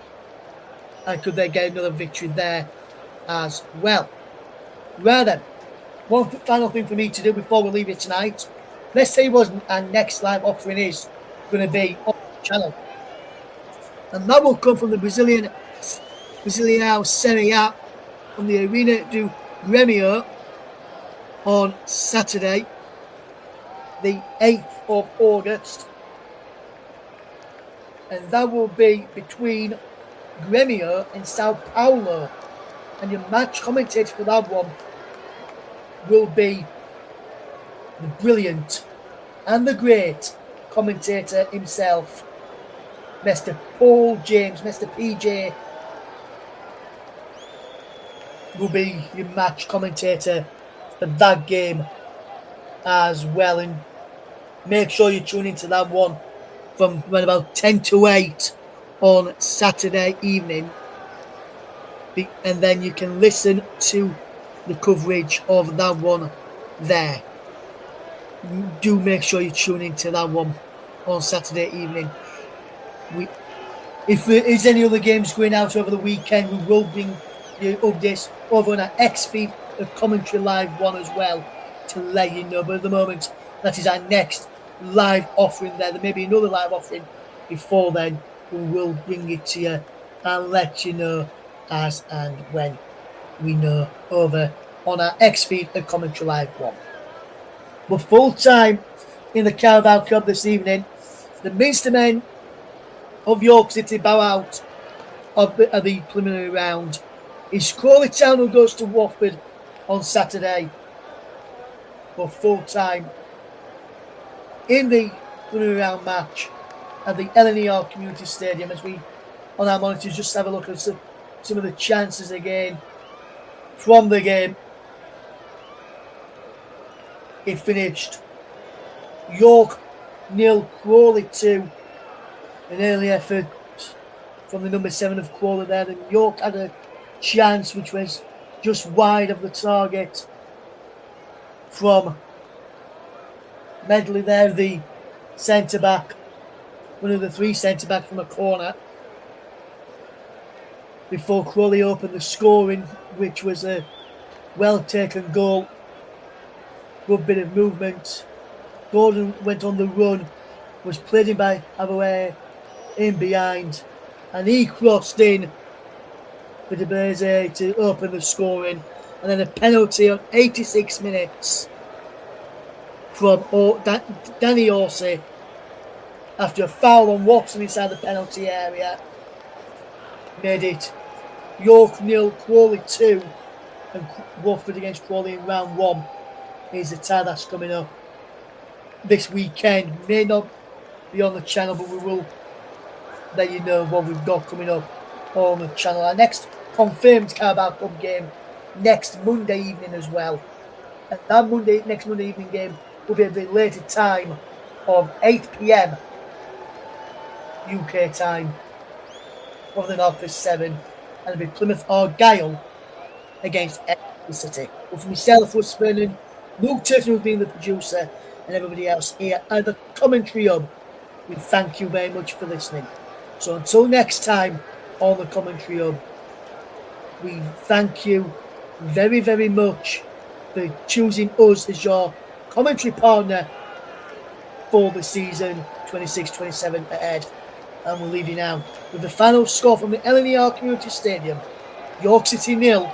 and could they get another victory there as well. Right then, one final thing for me to do before we leave you tonight. Let's say what our next live offering is going to be on the channel. And that will come from the Brazilian Serie A from the Arena do Grêmio on Saturday, the 8th of August. And that will be between Grêmio and Sao Paulo. And your match commentator for that one will be the brilliant and the great commentator himself, Mr. Paul James, Mr. PJ, will be your match commentator for that game as well. And make sure you tune into that one from around about 10 to 8 on Saturday evening. And then you can listen to the coverage of that one there. Do make sure you tune into that one on Saturday evening. If there is any other games going out over the weekend, we will bring you updates over on our X feed, the commentary live one as well, to let you know. But at the moment, that is our next live offering there. There may be another live offering before then. We will bring it to you and let you know as and when we know over on our X feed, the commentary live one. But full time in the Carabao Cup this evening, the Minstermen of York City bow out of the preliminary round. It's Crawley Town who goes to Watford on Saturday for full time in the preliminary round match at the LNER Community Stadium. As we on our monitors just have a look at some of the chances again from the game. It finished York 0, Crawley 2 An early effort from the number 7 of Crawley there. And York had a chance which was just wide of the target from Medley there, the centre-back. One of the 3 centre-back from a corner. Before Crawley opened the scoring, which was a well-taken goal. Good bit of movement. Gordon went on the run, was played in by Aboué in behind, and he crossed in for De Beze to open the scoring. And then a penalty on 86 minutes from Danny Horsey after a foul on Watson inside the penalty area. Made it York 0, Crawley 2, and Watford against Crawley in round 1 is the tie that's coming up this weekend. May not be on the channel, but we will let you know what we've got coming up on the channel. Our next confirmed Carabao Cup game next Monday evening as well. And that next Monday evening game will be at the later time of 8 p.m. UK time. Rather than after 7. And it'll be Plymouth Argyle against Exeter City. But for myself, Russ, Vernon, Luke Turton has been the producer, and everybody else here at the Commentary Hub, we thank you very much for listening. So until next time on the Commentary Hub, we thank you very, very much for choosing us as your commentary partner for the season 26-27 ahead. And we'll leave you now with the final score from the LNER Community Stadium. York City 0,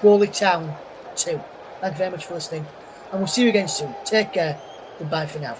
Crawley Town 2. Thank you very much for listening, and we'll see you again soon. Take care. Goodbye for now.